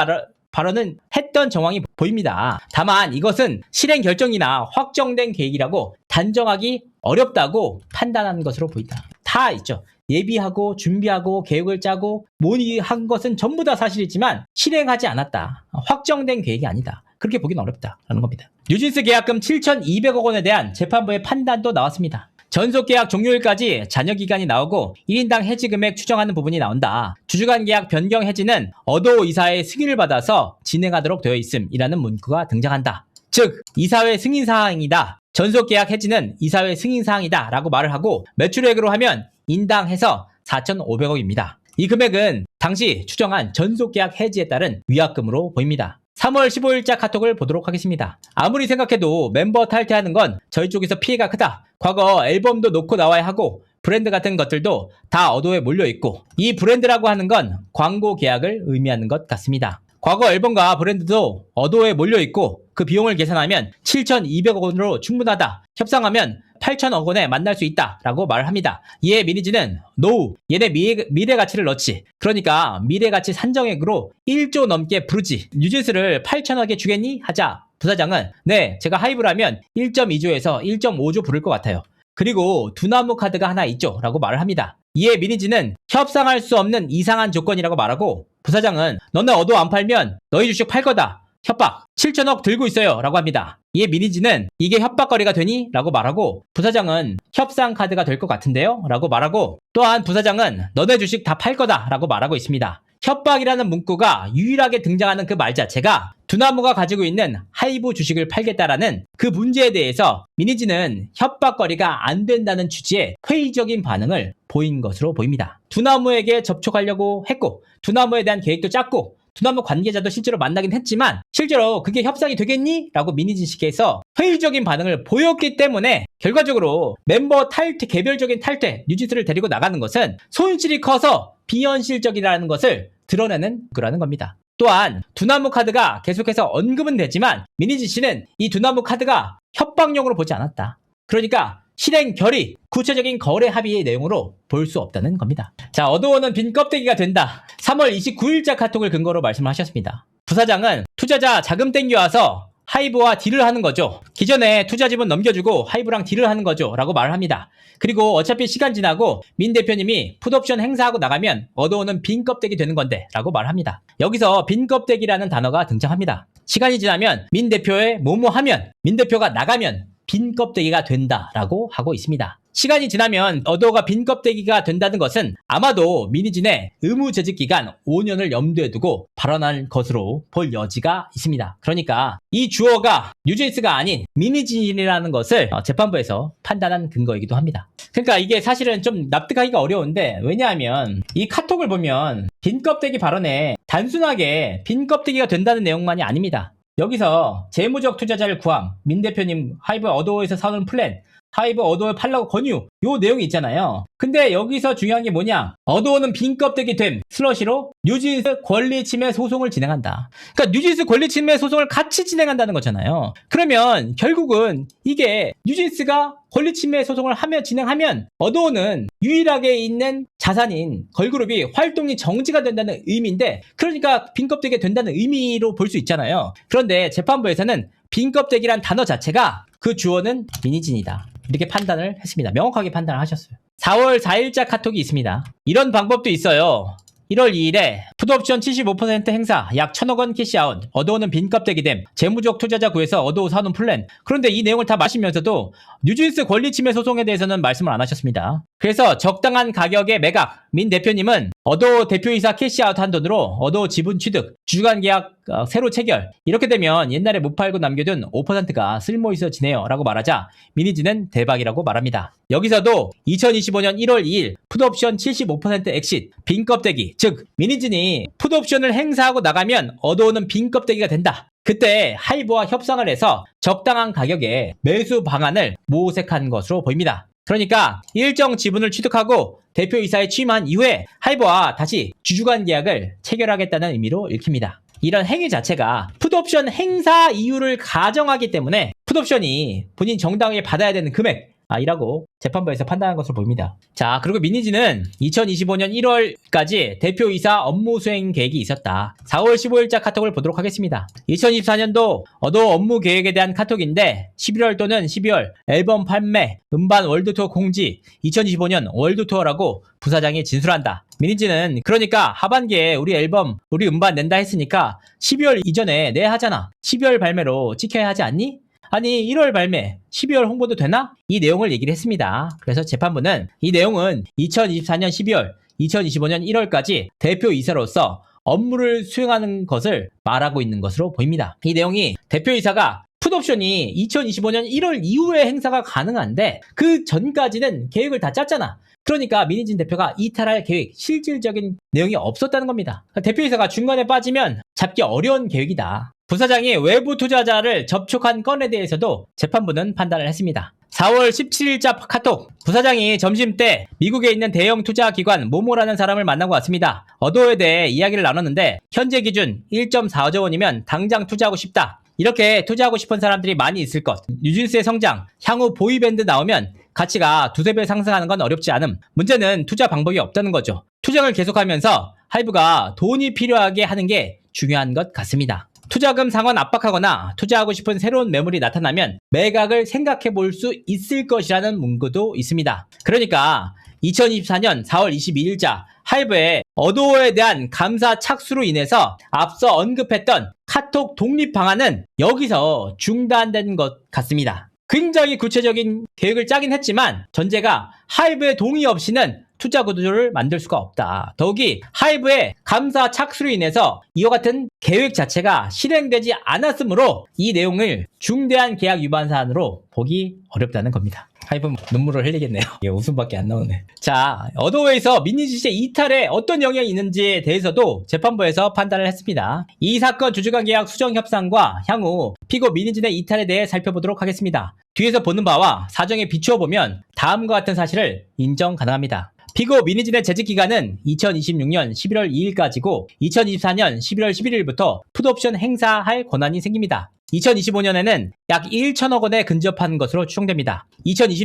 발언은 했던 정황이 보입니다. 다만 이것은 실행 결정이나 확정된 계획이라고 단정하기 어렵다고 판단하는 것으로 보인다. 다 있죠. 예비하고 준비하고 계획을 짜고 모의한 것은 전부 다 사실이지만 실행하지 않았다. 확정된 계획이 아니다. 그렇게 보기는 어렵다라는 겁니다. 뉴진스 계약금 7,200억 원에 대한 재판부의 판단도 나왔습니다. 전속계약 종료일까지 잔여기간이 나오고 1인당 해지금액 추정하는 부분이 나온다. 주주간 계약 변경 해지는 어도 이사의 승인을 받아서 진행하도록 되어 있음이라는 문구가 등장한다. 즉 이사회 승인사항이다 전속계약 해지는 이사회 승인사항이다 라고 말을 하고 매출액으로 하면 인당해서 4,500억입니다. 이 금액은 당시 추정한 전속계약 해지에 따른 위약금으로 보입니다. 3월 15일자 카톡을 보도록 하겠습니다. 아무리 생각해도 멤버 탈퇴하는 건 저희 쪽에서 피해가 크다. 과거 앨범도 놓고 나와야 하고 브랜드 같은 것들도 다 어도에 몰려있고 이 브랜드라고 하는 건 광고 계약을 의미하는 것 같습니다. 과거 앨범과 브랜드도 어도에 몰려있고 그 비용을 계산하면 7,200억 원으로 충분하다. 협상하면 8천억 원에 만날 수 있다 라고 말을 합니다. 이에 미니지는 노우 얘네 미래 가치를 넣지. 그러니까 미래 가치 산정액으로 1조 넘게 부르지. 뉴진스를 8천억에 주겠니? 하자 부사장은 네 제가 하이브라면 1.2조에서 1.5조 부를 것 같아요. 그리고 두나무 카드가 하나 있죠 라고 말을 합니다. 이에 미니지는 협상할 수 없는 이상한 조건이라고 말하고 부사장은 너네 어도 안 팔면 너희 주식 팔 거다. 협박 7천억 들고 있어요 라고 합니다. 이에 미니지는 이게 협박거리가 되니? 라고 말하고 부사장은 협상 카드가 될 것 같은데요? 라고 말하고 또한 부사장은 너네 주식 다 팔 거다 라고 말하고 있습니다. 협박이라는 문구가 유일하게 등장하는 그 말 자체가 두나무가 가지고 있는 하이브 주식을 팔겠다라는 그 문제에 대해서 미니지는 협박거리가 안 된다는 취지의 회의적인 반응을 보인 것으로 보입니다. 두나무에게 접촉하려고 했고 두나무에 대한 계획도 짰고 두나무 관계자도 실제로 만나긴 했지만 실제로 그게 협상이 되겠니? 라고 미니진 씨께서 회의적인 반응을 보였기 때문에 결과적으로 멤버 탈퇴, 개별적인 탈퇴, 뉴진스를 데리고 나가는 것은 손실이 커서 비현실적이라는 것을 드러내는 거라는 겁니다. 또한 두나무 카드가 계속해서 언급은 되지만 미니진 씨는 이 두나무 카드가 협박용으로 보지 않았다. 그러니까 실행 결의, 구체적인 거래 합의의 내용으로 볼 수 없다는 겁니다. 자, 어도어는 빈 껍데기가 된다. 3월 29일자 카톡을 근거로 말씀을 하셨습니다. 부사장은 투자자 자금 땡겨와서 하이브와 딜을 하는 거죠. 기존에 투자 지분 넘겨주고 하이브랑 딜을 하는 거죠 라고 말을 합니다. 그리고 어차피 시간 지나고 민 대표님이 풋옵션 행사하고 나가면 어도어는 빈 껍데기 되는 건데 라고 말합니다. 여기서 빈 껍데기라는 단어가 등장합니다. 시간이 지나면 민 대표의 뭐뭐 하면 민 대표가 나가면 빈 껍데기가 된다라고 하고 있습니다. 시간이 지나면 어도어가 빈 껍데기가 된다는 것은 아마도 미니진의 의무재직 기간 5년을 염두에 두고 발언할 것으로 볼 여지가 있습니다. 그러니까 이 주어가 뉴진스가 아닌 미니진이라는 것을 재판부에서 판단한 근거이기도 합니다. 그러니까 이게 사실은 좀 납득하기가 어려운데 왜냐하면 이 카톡을 보면 빈 껍데기 발언에 단순하게 빈 껍데기가 된다는 내용만이 아닙니다. 여기서 재무적 투자자를 구함, 민 대표님 하이브 어도어에서 사오는 플랜, 하이브 어도어 팔라고 권유, 요 내용이 있잖아요. 근데 여기서 중요한 게 뭐냐? 어도어는 빈 껍데기 됨 슬러시로 뉴진스 권리 침해 소송을 진행한다. 그러니까 뉴진스 권리 침해 소송을 같이 진행한다는 거잖아요. 그러면 결국은 이게 뉴진스가 권리 침해 소송을 진행하면 어도어는 유일하게 있는 자산인 걸그룹이 활동이 정지가 된다는 의미인데 그러니까 빈 껍데기가 된다는 의미로 볼 수 있잖아요. 그런데 재판부에서는 빈 껍데기란 단어 자체가 그 주어는 미니진이다. 이렇게 판단을 했습니다. 명확하게 판단을 하셨어요. 4월 4일자 카톡이 있습니다. 이런 방법도 있어요. 1월 2일에 풋옵션 75% 행사 약 1,000억 원 캐시아웃 어도어는 빈 껍데기 됨 재무적 투자자 구해서 어도어 사놓은 플랜. 그런데 이 내용을 다 마시면서도 뉴진스 권리 침해 소송에 대해서는 말씀을 안 하셨습니다. 그래서 적당한 가격의 매각 민 대표님은 어도어 대표이사 캐시아웃 한 돈으로 어도어 지분 취득 주주간 계약 새로 체결 이렇게 되면 옛날에 못 팔고 남겨둔 5%가 쓸모 있어지네요 라고 말하자 미니지는 대박이라고 말합니다. 여기서도 2025년 1월 2일 풋옵션 75% 엑싯 빈 껍데기 즉 미니진이 풋옵션을 행사하고 나가면 어도어는 빈 껍데기가 된다. 그때 하이브와 협상을 해서 적당한 가격에 매수 방안을 모색한 것으로 보입니다. 그러니까 일정 지분을 취득하고 대표이사에 취임한 이후에 하이브와 다시 주주간 계약을 체결하겠다는 의미로 읽힙니다. 이런 행위 자체가 풋옵션 행사 이유를 가정하기 때문에 풋옵션이 본인 정당하게 받아야 되는 금액 이라고 재판부에서 판단한 것으로 보입니다. 자, 그리고 미니지는 2025년 1월까지 대표이사 업무 수행 계획이 있었다. 4월 15일자 카톡을 보도록 하겠습니다. 2024년도 어도어 업무 계획에 대한 카톡인데 11월 또는 12월 앨범 판매, 음반 월드투어 공지, 2025년 월드투어라고 부사장이 진술한다. 미니지는 그러니까 하반기에 우리 앨범, 우리 음반 낸다 했으니까 12월 이전에 내야 하잖아. 12월 발매로 찍혀야 하지 않니? 아니 1월 발매, 12월 홍보도 되나? 이 내용을 얘기를 했습니다. 그래서 재판부는 이 내용은 2024년 12월, 2025년 1월까지 대표이사로서 업무를 수행하는 것을 말하고 있는 것으로 보입니다. 이 내용이 대표이사가 풋옵션이 2025년 1월 이후에 행사가 가능한데 그 전까지는 계획을 다 짰잖아. 그러니까 민희진 대표가 이탈할 계획, 실질적인 내용이 없었다는 겁니다. 대표이사가 중간에 빠지면 잡기 어려운 계획이다. 부사장이 외부 투자자를 접촉한 건에 대해서도 재판부는 판단을 했습니다. 4월 17일자 카톡. 부사장이 점심때 미국에 있는 대형 투자기관 모모라는 사람을 만나고 왔습니다. 어도에 대해 이야기를 나눴는데 현재 기준 1.4조 원이면 당장 투자하고 싶다. 이렇게 투자하고 싶은 사람들이 많이 있을 것. 뉴진스의 성장, 향후 보이밴드 나오면 가치가 두세 배 상승하는 건 어렵지 않음. 문제는 투자 방법이 없다는 거죠. 투자를 계속하면서 하이브가 돈이 필요하게 하는 게 중요한 것 같습니다. 투자금 상환 압박하거나 투자하고 싶은 새로운 매물이 나타나면 매각을 생각해 볼 수 있을 것이라는 문구도 있습니다. 그러니까 2024년 4월 22일자 하이브의 어도어에 대한 감사 착수로 인해서 앞서 언급했던 카톡 독립 방안은 여기서 중단된 것 같습니다. 굉장히 구체적인 계획을 짜긴 했지만 전제가 하이브의 동의 없이는 투자 구조를 만들 수가 없다. 더욱이 하이브의 감사 착수로 인해서 이와 같은 계획 자체가 실행되지 않았으므로 이 내용을 중대한 계약 위반 사안으로 보기 어렵다는 겁니다. 하이브 눈물을 흘리겠네요. 예, 웃음밖에 안 나오네. 자, 어도어에서 민희진씨의 이탈에 어떤 영향이 있는지에 대해서도 재판부에서 판단을 했습니다. 이 사건 주주간 계약 수정 협상과 향후 피고 민희진의 이탈에 대해 살펴보도록 하겠습니다. 뒤에서 보는 바와 사정에 비추어 보면 다음과 같은 사실을 인정 가능합니다. 피고 민희진의 재직기간은 2026년 11월 2일까지고 2024년 11월 11일부터 풋옵션 행사할 권한이 생깁니다. 2025년에는 약 1천억 원에 근접한 것으로 추정됩니다.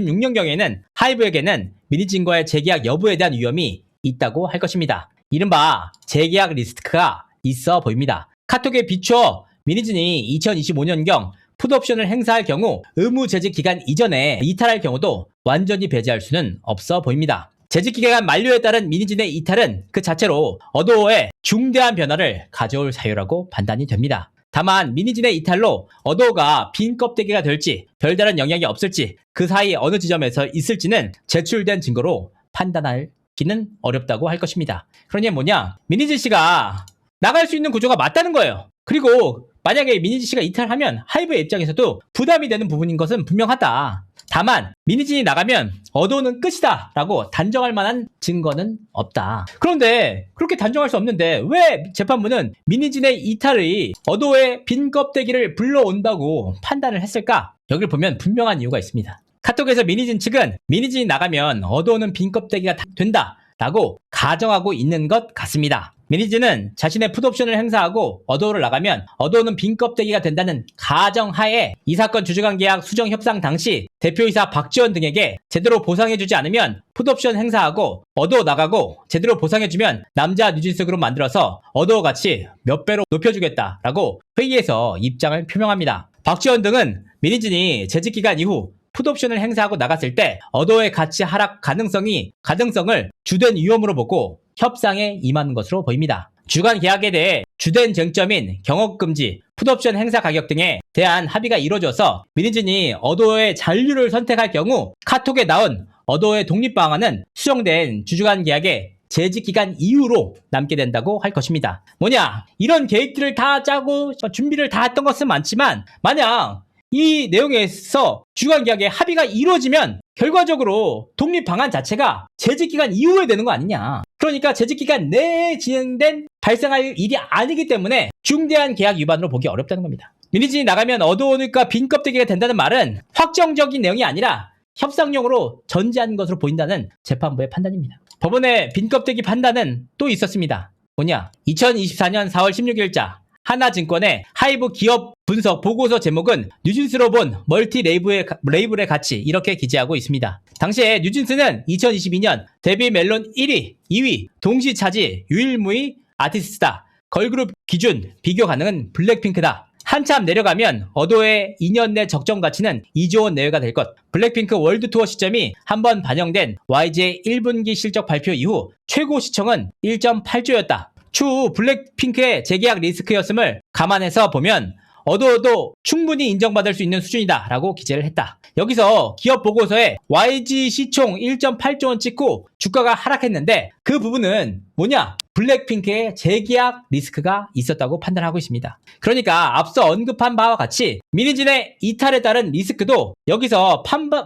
2026년경에는 하이브에게는 민희진과의 재계약 여부에 대한 위험이 있다고 할 것입니다. 이른바 재계약 리스크가 있어 보입니다. 카톡에 비추어 민희진이 2025년경 풋옵션을 행사할 경우 의무 재직 기간 이전에 이탈할 경우도 완전히 배제할 수는 없어 보입니다. 재직기간 만료에 따른 민희진의 이탈은 그 자체로 어도어에 중대한 변화를 가져올 사유라고 판단이 됩니다. 다만 민희진의 이탈로 어도어가 빈 껍데기가 될지 별다른 영향이 없을지 그 사이 어느 지점에서 있을지는 제출된 증거로 판단하기는 어렵다고 할 것입니다. 그러니 뭐냐? 민희진 씨가 나갈 수 있는 구조가 맞다는 거예요. 그리고 만약에 민희진 씨가 이탈하면 하이브의 입장에서도 부담이 되는 부분인 것은 분명하다. 다만 민희진이 나가면 어도어는 끝이다 라고 단정할 만한 증거는 없다. 그런데 그렇게 단정할 수 없는데 왜 재판부는 민희진의 이탈이 어도어의 빈 껍데기를 불러온다고 판단을 했을까? 여기를 보면 분명한 이유가 있습니다. 카톡에서 민희진 측은 민희진이 나가면 어도어는 빈 껍데기가 된다 라고 가정하고 있는 것 같습니다. 민희진은 자신의 풋옵션을 행사하고 어도어를 나가면 어도어는 빈 껍데기가 된다는 가정하에 이 사건 주주간 계약 수정 협상 당시 대표이사 박지원 등에게 제대로 보상해주지 않으면 풋옵션 행사하고 어도어 나가고 제대로 보상해주면 남자 뉴진스 그룹 만들어서 어도어 가치 몇 배로 높여주겠다라고 회의에서 입장을 표명합니다. 박지원 등은 민희진이 재직기간 이후 풋옵션을 행사하고 나갔을 때 어도어의 가치 하락 가능성을 주된 위험으로 보고 협상에 임하는 것으로 보입니다. 주간 계약에 대해 주된 쟁점인 경업금지, 풋옵션 행사 가격 등에 대한 합의가 이루어져서 민희진이 어도어의 잔류를 선택할 경우 카톡에 나온 어도어의 독립 방안은 수정된 주주간 계약의 재직기간 이후로 남게 된다고 할 것입니다. 뭐냐? 이런 계획들을 다 짜고 준비를 다 했던 것은 많지만 만약 이 내용에서 주간 계약의 합의가 이루어지면 결과적으로 독립 방안 자체가 재직기간 이후에 되는 거 아니냐. 그러니까 재직기간 내에 발생할 일이 아니기 때문에 중대한 계약 위반으로 보기 어렵다는 겁니다. 민희진이 나가면 어두우니까 빈 껍데기가 된다는 말은 확정적인 내용이 아니라 협상용으로 전제한 것으로 보인다는 재판부의 판단입니다. 법원의 빈 껍데기 판단은 또 있었습니다. 뭐냐? 2024년 4월 16일자 하나증권의 하이브 기업 분석 보고서 제목은 뉴진스로 본 멀티 레이블의 가치 이렇게 기재하고 있습니다. 당시에 뉴진스는 2022년 데뷔 멜론 1위, 2위 동시 차지 유일무이 아티스트다. 걸그룹 기준 비교 가능은 블랙핑크다. 한참 내려가면 어도의 2년 내 적정 가치는 2조 원 내외가 될 것. 블랙핑크 월드 투어 시점이 한번 반영된 YG의 1분기 실적 발표 이후 최고 시청은 1.8조였다. 추후 블랙핑크의 재계약 리스크였음을 감안해서 보면 어도어도 충분히 인정받을 수 있는 수준이다 라고 기재를 했다. 여기서 기업 보고서에 YG 시총 1.8조 원 찍고 주가가 하락했는데 그 부분은 뭐냐? 블랙핑크의 재계약 리스크가 있었다고 판단하고 있습니다. 그러니까 앞서 언급한 바와 같이 민희진의 이탈에 따른 리스크도 여기서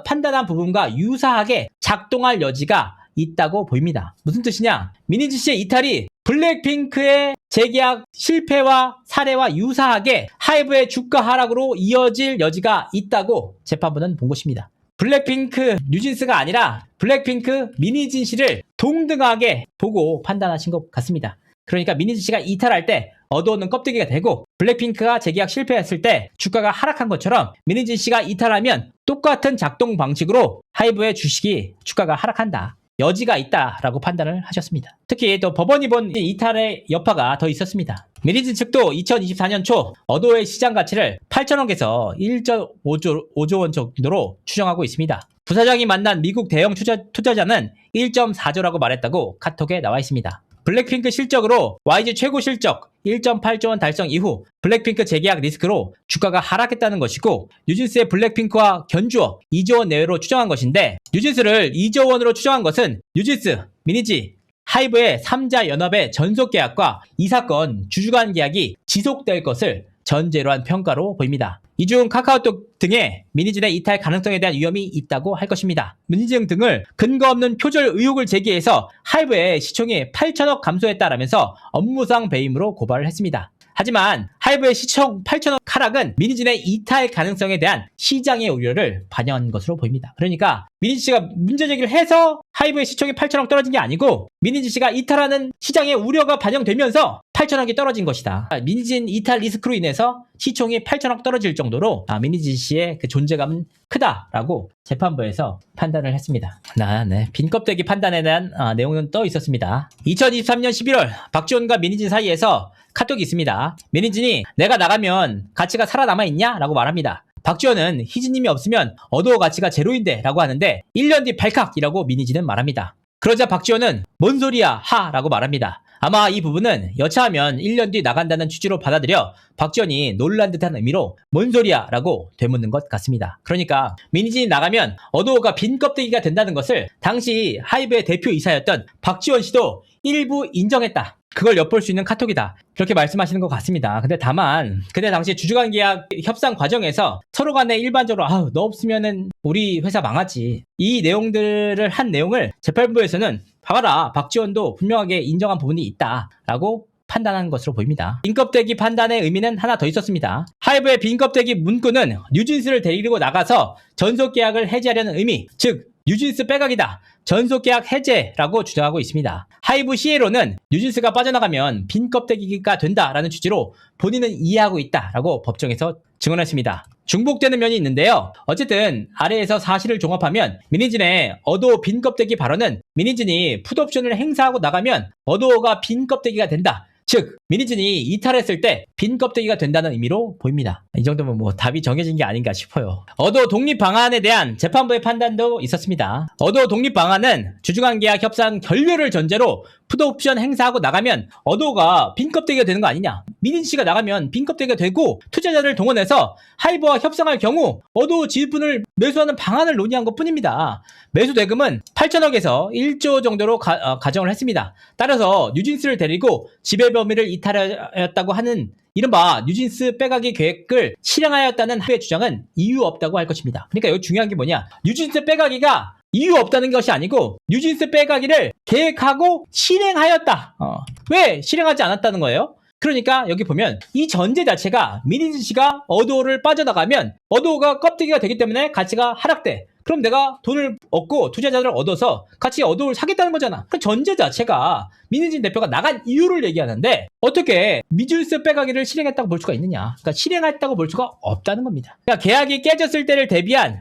판단한 부분과 유사하게 작동할 여지가 있다고 보입니다. 무슨 뜻이냐? 민희진 씨의 이탈이 블랙핑크의 재계약 실패와 사례와 유사하게 하이브의 주가 하락으로 이어질 여지가 있다고 재판부는 본 것입니다. 블랙핑크 뉴진스가 아니라 블랙핑크 민희진 씨를 동등하게 보고 판단하신 것 같습니다. 그러니까 민희진 씨가 이탈할 때 얻어오는 껍데기가 되고 블랙핑크가 재계약 실패했을 때 주가가 하락한 것처럼 민희진 씨가 이탈하면 똑같은 작동 방식으로 하이브의 주가가 하락한다. 여지가 있다라고 판단을 하셨습니다. 특히 또 법원이 본 이탈의 여파가 더 있었습니다. 민희진 측도 2024년 초 어도의 시장 가치를 8천억에서 1.5조 원 정도로 추정하고 있습니다. 부사장이 만난 미국 대형 투자자는 1.4조라고 말했다고 카톡에 나와 있습니다. 블랙핑크 실적으로 YG 최고 실적 1.8조 원 달성 이후 블랙핑크 재계약 리스크로 주가가 하락했다는 것이고 뉴진스의 블랙핑크와 견주어 2조 원 내외로 추정한 것인데 뉴진스를 2조 원으로 추정한 것은 뉴진스, 민희지, 하이브의 3자 연합의 전속 계약과 이 사건 주주간 계약이 지속될 것을 전제로 한 평가로 보입니다. 이 중 카카오톡 등의 민희진의 이탈 가능성에 대한 위험이 있다고 할 것입니다. 민희진 등을 근거 없는 표절 의혹을 제기해서 하이브의 시총이 8천억 감소했다라면서 업무상 배임으로 고발을 했습니다. 하지만 하이브의 시총 8천억 하락은 민희진의 이탈 가능성에 대한 시장의 우려를 반영한 것으로 보입니다. 그러니까 민희진 씨가 문제 제기를 해서 하이브의 시총이 8천억 떨어진 게 아니고 민희진 씨가 이탈하는 시장의 우려가 반영되면서 8천억이 떨어진 것이다. 민희진 이탈 리스크로 인해서 시총이 8천억 떨어질 정도로 민희진 씨의 그 존재감은 크다라고 재판부에서 판단을 했습니다. 빈 껍데기 판단에 대한 내용은 또 있었습니다. 2023년 11월 박지원과 민희진 사이에서 카톡이 있습니다. 민희진이 내가 나가면 가치가 살아남아 있냐? 라고 말합니다. 박지원은 희진님이 없으면 어도어 가치가 제로인데 라고 하는데 1년 뒤 발칵이라고 민희진은 말합니다. 그러자 박지원은 뭔 소리야 하 라고 말합니다. 아마 이 부분은 여차하면 1년 뒤 나간다는 취지로 받아들여 박지원이 놀란 듯한 의미로 뭔 소리야 라고 되묻는 것 같습니다. 그러니까 민희진이 나가면 어도어가 빈 껍데기가 된다는 것을 당시 하이브의 대표이사였던 박지원 씨도 일부 인정했다. 그걸 엿볼 수 있는 카톡이다. 그렇게 말씀하시는 것 같습니다. 근데 다만 그때 당시 주주간 계약 협상 과정에서 서로 간에 일반적으로 너 없으면은 우리 회사 망하지. 이 내용들을 한 내용을 재판부에서는 봐봐라. 박지원도 분명하게 인정한 부분이 있다라고 판단한 것으로 보입니다. 빈껍데기 판단의 의미는 하나 더 있었습니다. 하이브의 빈껍데기 문구는 뉴진스를 데리고 나가서 전속 계약을 해지하려는 의미, 즉 뉴진스 빼각이다. 전속계약 해제라고 주장하고 있습니다. 하이브 CEO로는 뉴진스가 빠져나가면 빈 껍데기가 된다라는 취지로 본인은 이해하고 있다라고 법정에서 증언했습니다. 중복되는 면이 있는데요. 어쨌든 아래에서 사실을 종합하면 민희진의 어도어 빈 껍데기 발언은 민희진이 풋옵션을 행사하고 나가면 어도어가 빈 껍데기가 된다. 즉 민희진이 이탈했을 때 빈 껍데기가 된다는 의미로 보입니다. 이 정도면 답이 정해진 게 아닌가 싶어요. 어도어 독립 방안에 대한 재판부의 판단도 있었습니다. 어도어 독립 방안은 주주간 계약 협상 결렬을 전제로 풋옵션 행사하고 나가면 어도어가 빈 껍데기가 되는 거 아니냐. 민희진 씨가 나가면 빈 껍데기가 되고 투자자를 동원해서 하이브와 협상할 경우 어도어 지분을 매수하는 방안을 논의한 것 뿐입니다. 매수 대금은 8천억에서 1조 정도로 가정을 했습니다. 따라서 뉴진스를 데리고 지배 범위를 이탈하였다고 하는 이른바 뉴진스 빼가기 계획을 실행하였다는 하이브의 주장은 이유 없다고 할 것입니다. 그러니까 여기 중요한 게 뭐냐. 뉴진스 빼가기가 이유 없다는 것이 아니고 뉴진스 빼가기를 계획하고 실행하였다. 왜 실행하지 않았다는 거예요? 그러니까 여기 보면 이 전제 자체가 민희진 씨가 어도어를 빠져나가면 어도어가 껍데기가 되기 때문에 가치가 하락돼. 그럼 내가 돈을 얻고 투자자들을 얻어서 같이 어도어를 사겠다는 거잖아. 그 전제 자체가 민희진 대표가 나간 이유를 얘기하는데 어떻게 뉴진스 빼가기를 실행했다고 볼 수가 있느냐. 그러니까 실행했다고 볼 수가 없다는 겁니다. 그러니까 계약이 깨졌을 때를 대비한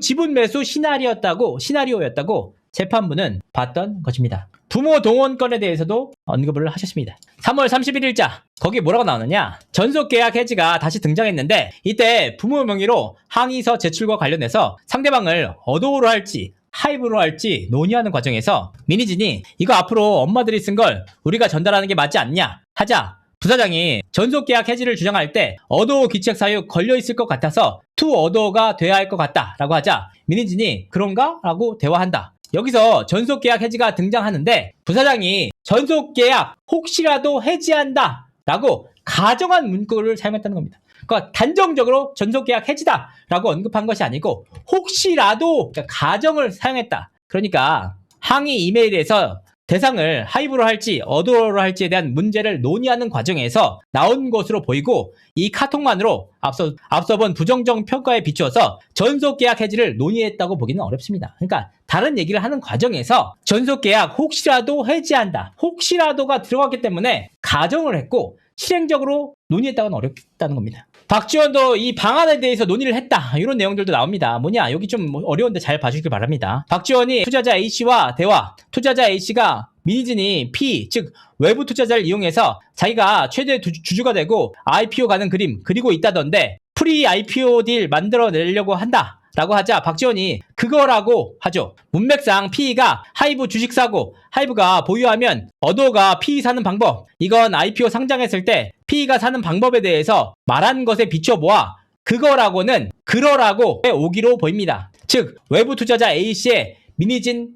지분 매수 시나리오였다고 재판부는 봤던 것입니다. 부모 동원 건에 대해서도 언급을 하셨습니다. 3월 31일자 거기 뭐라고 나오느냐. 전속계약 해지가 다시 등장했는데 이때 부모 명의로 항의서 제출과 관련해서 상대방을 어도어로 할지 하이브로 할지 논의하는 과정에서 민희진이 이거 앞으로 엄마들이 쓴 걸 우리가 전달하는 게 맞지 않냐 하자 부사장이 전속계약 해지를 주장할 때 어도어 귀책 사유 걸려있을 것 같아서 투 어도어가 돼야 할 것 같다 라고 하자 민희진이 그런가? 라고 대화한다. 여기서 전속계약 해지가 등장하는데 부사장이 전속계약 혹시라도 해지한다 라고 가정한 문구를 사용했다는 겁니다. 그러니까 단정적으로 전속계약 해지다 라고 언급한 것이 아니고 혹시라도 가정을 사용했다. 그러니까 항의 이메일에서 대상을 하이브로 할지 어도어로 할지에 대한 문제를 논의하는 과정에서 나온 것으로 보이고 이 카톡만으로 앞서 본 부정적 평가에 비추어서 전속계약 해지를 논의했다고 보기는 어렵습니다. 그러니까 다른 얘기를 하는 과정에서 전속계약 혹시라도 해지한다. 혹시라도가 들어갔기 때문에 가정을 했고 실행적으로 논의했다고는 어렵다는 겁니다. 박지원도 이 방안에 대해서 논의를 했다. 이런 내용들도 나옵니다. 뭐냐? 여기 좀 어려운데 잘 봐주길 바랍니다. 박지원이 투자자 A씨와 대화. 투자자 A씨가 미니진이 P, 즉 외부 투자자를 이용해서 자기가 최대 주주가 되고 IPO 가는 그림 그리고 있다던데 프리 IPO 딜 만들어내려고 한다. 라고 하자 박지원이 그거라고 하죠. 문맥상 PE가 하이브 주식 사고 하이브가 보유하면 어도가 PE 사는 방법, 이건 IPO 상장했을 때 PE가 사는 방법에 대해서 말한 것에 비춰보아 그거라고는 그러라고 오기로 보입니다. 즉 외부 투자자 A씨의 미니진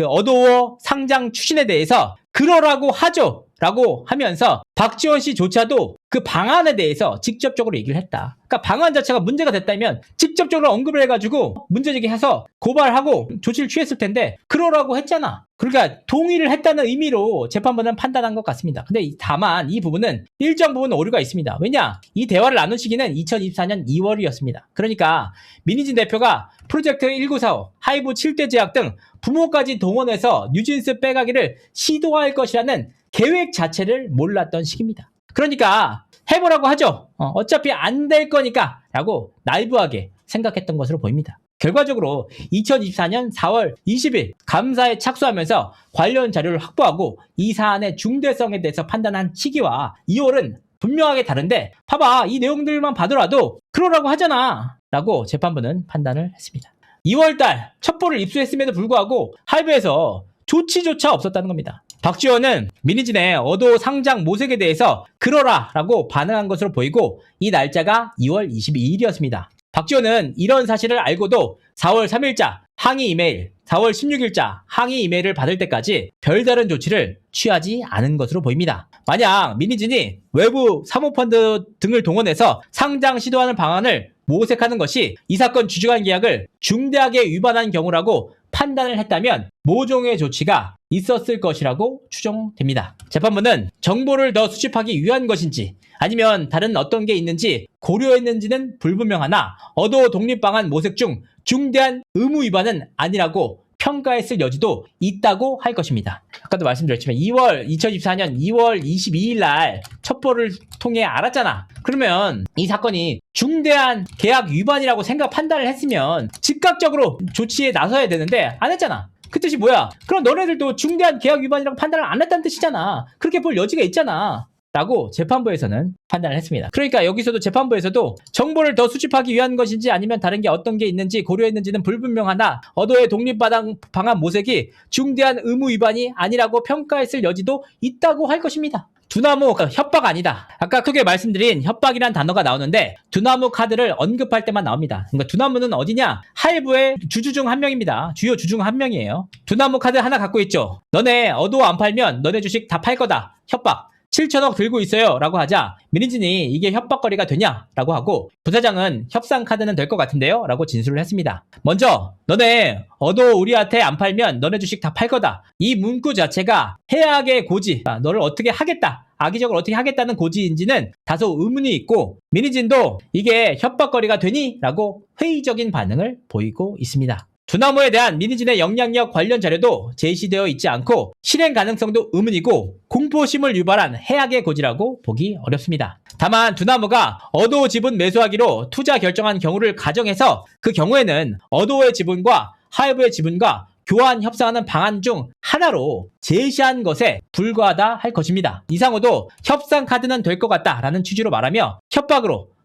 어도어 상장 추진에 대해서 그러라고 하죠 라고 하면서 박지원 씨조차도 그 방안에 대해서 직접적으로 얘기를 했다. 그러니까 방안 자체가 문제가 됐다면 직접적으로 언급을 해가지고 문제제기해서 고발하고 조치를 취했을 텐데 그러라고 했잖아. 그러니까 동의를 했다는 의미로 재판부는 판단한 것 같습니다. 근데 다만 이 부분은 일정 부분 오류가 있습니다. 왜냐? 이 대화를 나눈 시기는 2024년 2월이었습니다. 그러니까 민희진 대표가 프로젝트 1945, 하이브 7대 제약 등 부모까지 동원해서 뉴진스 빼가기를 시도할 것이라는 계획 자체를 몰랐던 시기입니다. 그러니까 해보라고 하죠. 어차피 안 될 거니까 라고 나이브하게 생각했던 것으로 보입니다. 결과적으로 2024년 4월 20일 감사에 착수하면서 관련 자료를 확보하고 이 사안의 중대성에 대해서 판단한 시기와 2월은 분명하게 다른데 봐봐 이 내용들만 봐더라도 그러라고 하잖아 라고 재판부는 판단을 했습니다. 2월달 첩보를 입수했음에도 불구하고 하이브에서 조치조차 없었다는 겁니다. 박지원은 미니진의 어도 상장 모색에 대해서 그러라 라고 반응한 것으로 보이고 이 날짜가 2월 22일이었습니다. 박지원은 이런 사실을 알고도 4월 3일자 항의 이메일, 4월 16일자 항의 이메일을 받을 때까지 별다른 조치를 취하지 않은 것으로 보입니다. 만약 미니진이 외부 사모펀드 등을 동원해서 상장 시도하는 방안을 모색하는 것이 이 사건 주주간 계약을 중대하게 위반한 경우라고 판단을 했다면 모종의 조치가 있었을 것이라고 추정됩니다. 재판부는 정보를 더 수집하기 위한 것인지 아니면 다른 어떤 게 있는지 고려했는지는 불분명하나 어도 독립방안 모색 중 중대한 의무 위반은 아니라고 평가했을 여지도 있다고 할 것입니다. 아까도 말씀드렸지만 2024년 2월 22일 날 첩보를 통해 알았잖아. 그러면 이 사건이 중대한 계약 위반이라고 판단을 했으면 즉각적으로 조치에 나서야 되는데 안 했잖아. 그 뜻이 뭐야? 그럼 너네들도 중대한 계약 위반이라고 판단을 안 했다는 뜻이잖아. 그렇게 볼 여지가 있잖아. 라고 재판부에서는 판단을 했습니다. 그러니까 여기서도 재판부에서도 정보를 더 수집하기 위한 것인지 아니면 다른 게 어떤 게 있는지 고려했는지는 불분명하나 어도의 독립방안 모색이 중대한 의무 위반이 아니라고 평가했을 여지도 있다고 할 것입니다. 두나무 협박 아니다. 아까 크게 말씀드린 협박이란 단어가 나오는데 두나무 카드를 언급할 때만 나옵니다. 그러니까 두나무는 어디냐? 하이브의 주주 중 한 명입니다. 주요 주 중 한 명이에요. 두나무 카드 하나 갖고 있죠. 너네 어도 안 팔면 너네 주식 다 팔 거다. 협박. 7천억 들고 있어요 라고 하자 미니진이 이게 협박거리가 되냐 라고 하고 부사장은 협상카드는 될 것 같은데요 라고 진술을 했습니다. 먼저 너네 어도 우리한테 안 팔면 너네 주식 다 팔 거다. 이 문구 자체가 해악의 고지, 너를 어떻게 하겠다, 악의적으로 어떻게 하겠다는 고지인지는 다소 의문이 있고 미니진도 이게 협박거리가 되니? 라고 회의적인 반응을 보이고 있습니다. 두나무에 대한 미니진의 영향력 관련 자료도 제시되어 있지 않고 실행 가능성도 의문이고 공포심을 유발한 해악의 고지라고 보기 어렵습니다. 다만 두나무가 어도 지분 매수하기로 투자 결정한 경우를 가정해서 그 경우에는 어도의 지분과 하이브의 지분과 교환 협상하는 방안 중 하나로 제시한 것에 불과하다 할 것입니다. 이상호도 협상 카드는 될 것 같다라는 취지로 말하며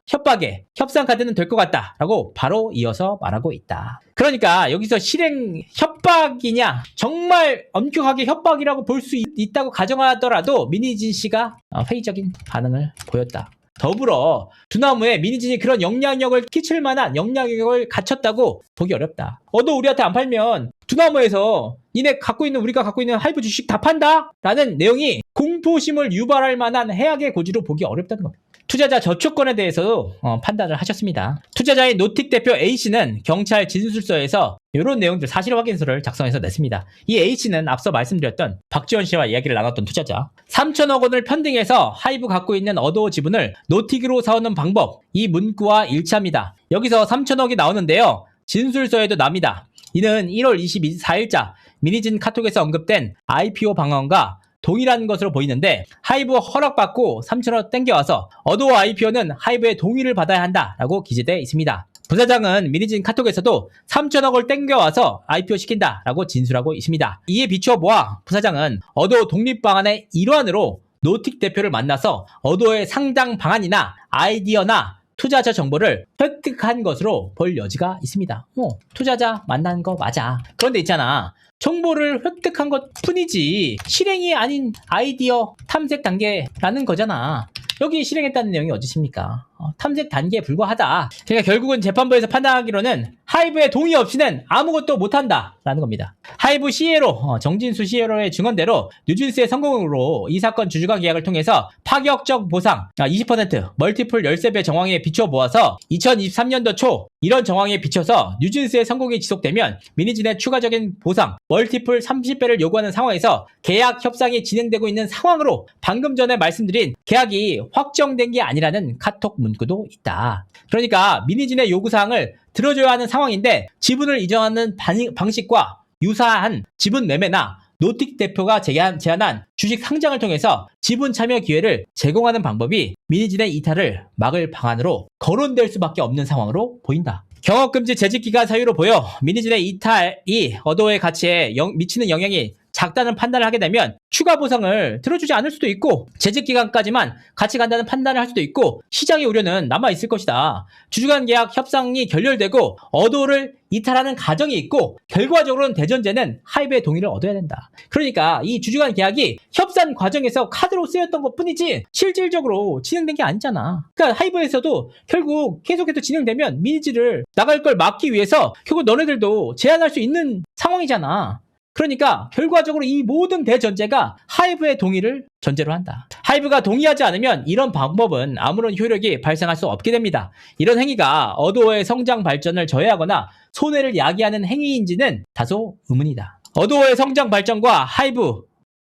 협박에 협상카드는 될 것 같다 라고 바로 이어서 말하고 있다. 그러니까 여기서 실행 협박이냐 정말 엄격하게 협박이라고 볼 수 있다고 가정하더라도 미니진 씨가 회의적인 반응을 보였다. 더불어 두나무에 미니진이 그런 영향력을 끼칠 만한 영향력을 갖췄다고 보기 어렵다. 어도 우리한테 안 팔면 두나무에서 니네 우리가 갖고 있는 하이브 주식 다 판다? 라는 내용이 공포심을 유발할 만한 해악의 고지로 보기 어렵다는 겁니다. 투자자 저촉권에 대해서도 판단을 하셨습니다. 투자자인 노틱 대표 A씨는 경찰 진술서에서 이런 내용들 사실 확인서를 작성해서 냈습니다. 이 A씨는 앞서 말씀드렸던 박지원 씨와 이야기를 나눴던 투자자. 3천억 원을 편등해서 하이브 갖고 있는 어도어 지분을 노틱으로 사오는 방법, 이 문구와 일치합니다. 여기서 3천억이 나오는데요. 진술서에도 납니다. 이는 1월 24일자 미니진 카톡에서 언급된 IPO 방안과 동일한 것으로 보이는데 하이브 허락받고 3천억 땡겨와서 어도어 IPO는 하이브의 동의를 받아야 한다라고 기재되어 있습니다. 부사장은 미니진 카톡에서도 3천억을 땡겨와서 IPO 시킨다라고 진술하고 있습니다. 이에 비추어 보아 부사장은 어도어 독립 방안의 일환으로 노틱 대표를 만나서 어도어의 상장 방안이나 아이디어나 투자자 정보를 획득한 것으로 볼 여지가 있습니다. 투자자 만난 거 맞아. 그런데 있잖아. 정보를 획득한 것 뿐이지 실행이 아닌 아이디어 탐색 단계라는 거잖아. 여기 실행했다는 내용이 어디 있습니까? 탐색 단계에 불과하다. 그러니까 결국은 재판부에서 판단하기로는 하이브의 동의 없이는 아무것도 못한다 라는 겁니다. 하이브 CEO로 정진수 CEO의 증언대로 뉴진스의 성공으로 이 사건 주주가 계약을 통해서 파격적 보상 20% 멀티플 13배 정황에 비춰 보아서 2023년도 초 이런 정황에 비춰서 뉴진스의 성공이 지속되면 미니진의 추가적인 보상 멀티플 30배를 요구하는 상황에서 계약 협상이 진행되고 있는 상황으로 방금 전에 말씀드린 계약이 확정된 게 아니라는 카톡 문구도 있다. 그러니까 미니진의 요구사항을 들어줘야 하는 상황인데 지분을 이전하는 방식과 유사한 지분 매매나 노틱 대표가 제안한 주식 상장을 통해서 지분 참여 기회를 제공하는 방법이 미니진의 이탈을 막을 방안으로 거론될 수밖에 없는 상황으로 보인다. 경업금지 재직기간 사유로 보여 미니진의 이탈이 어도어의 가치에 미치는 영향이 작다는 판단을 하게 되면 추가 보상을 들어주지 않을 수도 있고 재직기간까지만 같이 간다는 판단을 할 수도 있고 시장의 우려는 남아있을 것이다. 주주간 계약 협상이 결렬되고 어도어를 이탈하는 가정이 있고 결과적으로는 대전제는 하이브의 동의를 얻어야 된다. 그러니까 이 주주간 계약이 협상 과정에서 카드로 쓰였던 것 뿐이지 실질적으로 진행된 게 아니잖아. 그러니까 하이브에서도 결국 계속해서 진행되면 미니지를 나갈 걸 막기 위해서 결국 너네들도 제한할 수 있는 상황이잖아. 그러니까 결과적으로 이 모든 대전제가 하이브의 동의를 전제로 한다. 하이브가 동의하지 않으면 이런 방법은 아무런 효력이 발생할 수 없게 됩니다. 이런 행위가 어도어의 성장 발전을 저해하거나 손해를 야기하는 행위인지는 다소 의문이다. 어도어의 성장 발전과 하이브,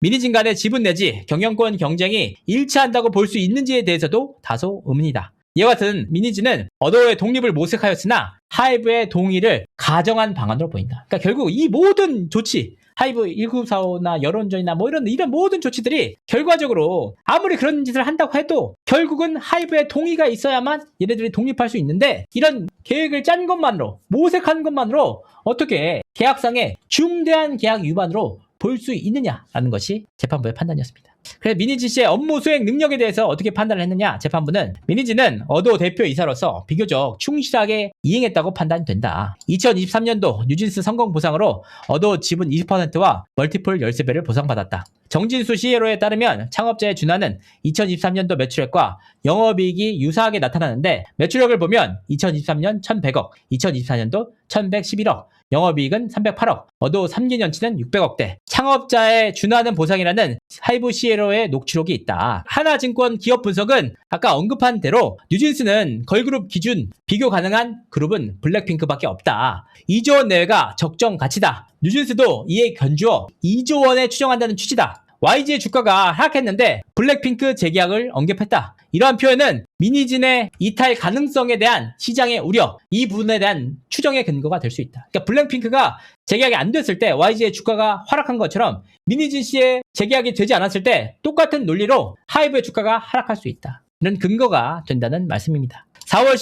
미니진 간의 지분 내지 경영권 경쟁이 일치한다고 볼 수 있는지에 대해서도 다소 의문이다. 이와 같은 미니진은 어도어의 독립을 모색하였으나 하이브의 동의를 가정한 방안으로 보인다. 그러니까 결국 이 모든 조치, 하이브 1945나 여론전이나 이런 모든 조치들이 결과적으로 아무리 그런 짓을 한다고 해도 결국은 하이브의 동의가 있어야만 얘네들이 독립할 수 있는데 이런 계획을 짠 것만으로, 모색한 것만으로 어떻게 계약상의 중대한 계약 위반으로 볼 수 있느냐라는 것이 재판부의 판단이었습니다. 그래서 미니진 씨의 업무 수행 능력에 대해서 어떻게 판단을 했느냐? 재판부는 미니진은 어도어 대표이사로서 비교적 충실하게 이행했다고 판단된다. 2023년도 뉴진스 성공 보상으로 어도어 지분 20%와 멀티플 13배를 보상받았다. 정진수 CEO에 따르면 창업자의 준하는 2023년도 매출액과 영업이익이 유사하게 나타나는데 매출액을 보면 2023년 1,100억, 2024년도 1,111억, 영업이익은 308억, 어도어 3기년치는 600억대. 창업자의 준하는 보상이라는 하이브 CEO의 녹취록이 있다. 하나증권 기업 분석은 아까 언급한 대로 뉴진스는 걸그룹 기준 비교 가능한 그룹은 블랙핑크밖에 없다. 2조 원 내외가 적정 가치다. 뉴진스도 이에 견주어 2조 원에 추정한다는 취지다. YG의 주가가 하락했는데 블랙핑크 재계약을 언급했다. 이러한 표현은 미니진의 이탈 가능성에 대한 시장의 우려, 이 부분에 대한 추정의 근거가 될 수 있다. 그러니까 블랙핑크가 재계약이 안 됐을 때 YG의 주가가 하락한 것처럼 미니진 씨의 재계약이 되지 않았을 때 똑같은 논리로 하이브의 주가가 하락할 수 있다. 이런 근거가 된다는 말씀입니다. 4월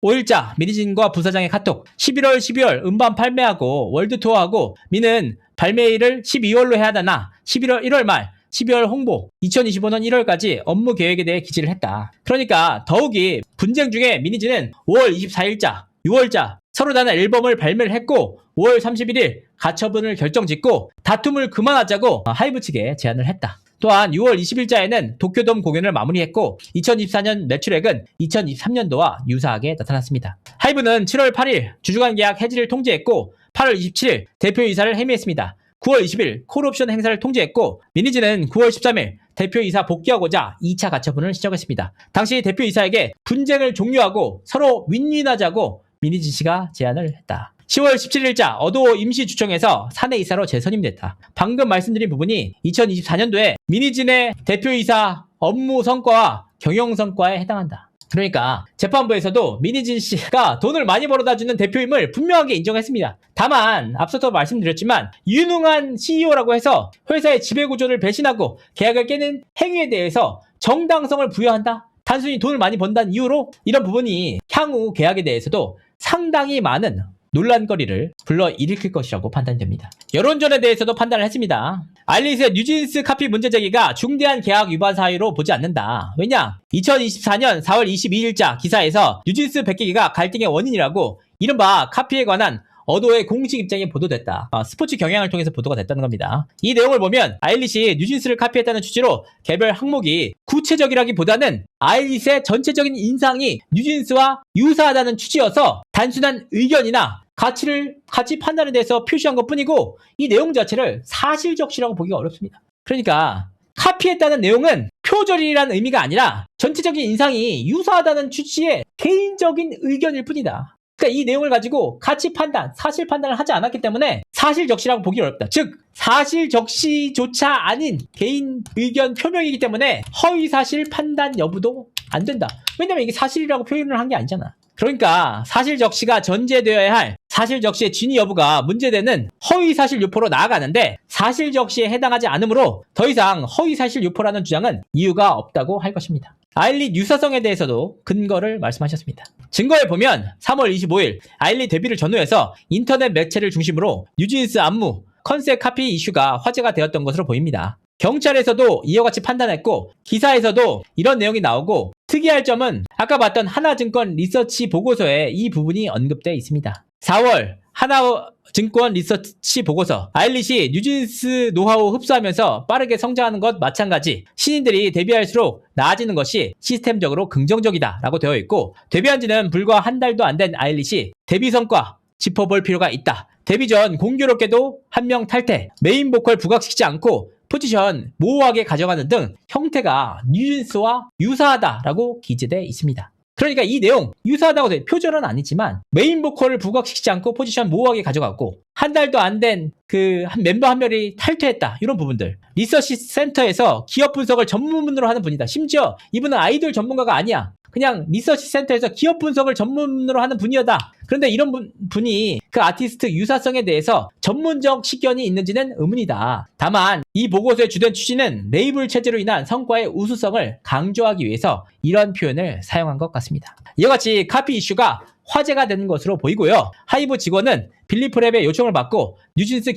15일자 미니진과 부사장의 카톡. 11월 12월 음반 판매하고 월드투어하고 미는 발매일을 12월로 해야 하나 11월 1월 말 12월 홍보 2025년 1월까지 업무 계획에 대해 기재를 했다. 그러니까 더욱이 분쟁 중에 미니진은 5월 24일자 6월자 서로 다른 앨범을 발매를 했고 5월 31일 가처분을 결정짓고 다툼을 그만하자고 하이브 측에 제안을 했다. 또한 6월 20일자에는 도쿄돔 공연을 마무리했고 2024년 매출액은 2023년도와 유사하게 나타났습니다. 하이브는 7월 8일 주주간 계약 해지를 통지했고 8월 27일 대표이사를 해미했습니다. 9월 20일 콜옵션 행사를 통지했고 미니지는 9월 13일 대표이사 복귀하고자 2차 가처분을 시작했습니다. 당시 대표이사에게 분쟁을 종료하고 서로 윈윈하자고 미니진 씨가 제안을 했다. 10월 17일자 어도 임시주총에서 사내이사로 재선임됐다. 방금 말씀드린 부분이 2024년도에 미니진의 대표이사 업무 성과와 경영 성과에 해당한다. 그러니까 재판부에서도 미니진 씨가 돈을 많이 벌어다 주는 대표임을 분명하게 인정했습니다. 다만 앞서도 말씀드렸지만 유능한 CEO라고 해서 회사의 지배구조를 배신하고 계약을 깨는 행위에 대해서 정당성을 부여한다? 단순히 돈을 많이 번다는 이유로 이런 부분이 향후 계약에 대해서도 상당히 많은 논란거리를 불러일으킬 것이라고 판단됩니다. 여론전에 대해서도 판단을 했습니다. 아일릿의 뉴진스 카피 문제 제기가 중대한 계약 위반 사유로 보지 않는다. 왜냐? 2024년 4월 22일자 기사에서 뉴진스 백기기가 갈등의 원인이라고 이른바 카피에 관한 어도의 공식 입장이 보도됐다. 스포츠 경향을 통해서 보도가 됐다는 겁니다. 이 내용을 보면 아일릿이 뉴진스를 카피했다는 취지로 개별 항목이 구체적이라기보다는 아일릿의 전체적인 인상이 뉴진스와 유사하다는 취지여서 단순한 의견이나 가치 판단에 대해서 표시한 것뿐이고 이 내용 자체를 사실적시라고 보기가 어렵습니다. 그러니까 카피했다는 내용은 표절이라는 의미가 아니라 전체적인 인상이 유사하다는 취지의 개인적인 의견일 뿐이다. 그러니까 이 내용을 가지고 가치 판단, 사실 판단을 하지 않았기 때문에 사실적시라고 보기 어렵다. 즉 사실적시조차 아닌 개인 의견 표명이기 때문에 허위사실 판단 여부도 안 된다. 왜냐면 이게 사실이라고 표현을 한 게 아니잖아. 그러니까 사실적시가 전제되어야 할 사실적시의 진위 여부가 문제되는 허위사실 유포로 나아가는데 사실적시에 해당하지 않으므로 더 이상 허위사실 유포라는 주장은 이유가 없다고 할 것입니다. 아일릿 유사성에 대해서도 근거를 말씀하셨습니다. 증거에 보면 3월 25일 아일릿 데뷔를 전후해서 인터넷 매체를 중심으로 뉴진스 안무, 컨셉 카피 이슈가 화제가 되었던 것으로 보입니다. 경찰에서도 이와 같이 판단했고 기사에서도 이런 내용이 나오고 특이할 점은 아까 봤던 하나증권 리서치 보고서에 이 부분이 언급되어 있습니다. 4월 하나증권 리서치 보고서 아일릿이 뉴진스 노하우 흡수하면서 빠르게 성장하는 것 마찬가지 신인들이 데뷔할수록 나아지는 것이 시스템적으로 긍정적이다 라고 되어 있고 데뷔한 지는 불과 한 달도 안 된 아일릿이 데뷔 성과 짚어볼 필요가 있다. 데뷔 전 공교롭게도 한 명 탈퇴, 메인 보컬 부각시키지 않고 포지션 모호하게 가져가는 등 형태가 뉴진스와 유사하다라고 기재되어 있습니다. 그러니까 이 내용 유사하다고 돼 표절은 아니지만 메인 보컬을 부각시키지 않고 포지션 모호하게 가져갔고 한 달도 안 된 한 멤버 한 명이 탈퇴했다 이런 부분들 리서치 센터에서 기업 분석을 전문으로 하는 분이다. 심지어 이분은 아이돌 전문가가 아니야. 그냥 리서치 센터에서 기업 분석을 전문으로 하는 분이었다. 그런데 이런 분이 그 아티스트 유사성에 대해서 전문적 식견이 있는지는 의문이다. 다만 이 보고서의 주된 취지는 레이블 체제로 인한 성과의 우수성을 강조하기 위해서 이런 표현을 사용한 것 같습니다. 이와 같이 카피 이슈가 화제가 되는 것으로 보이고요. 하이브 직원은 빌리프랩의 요청을 받고 뉴진스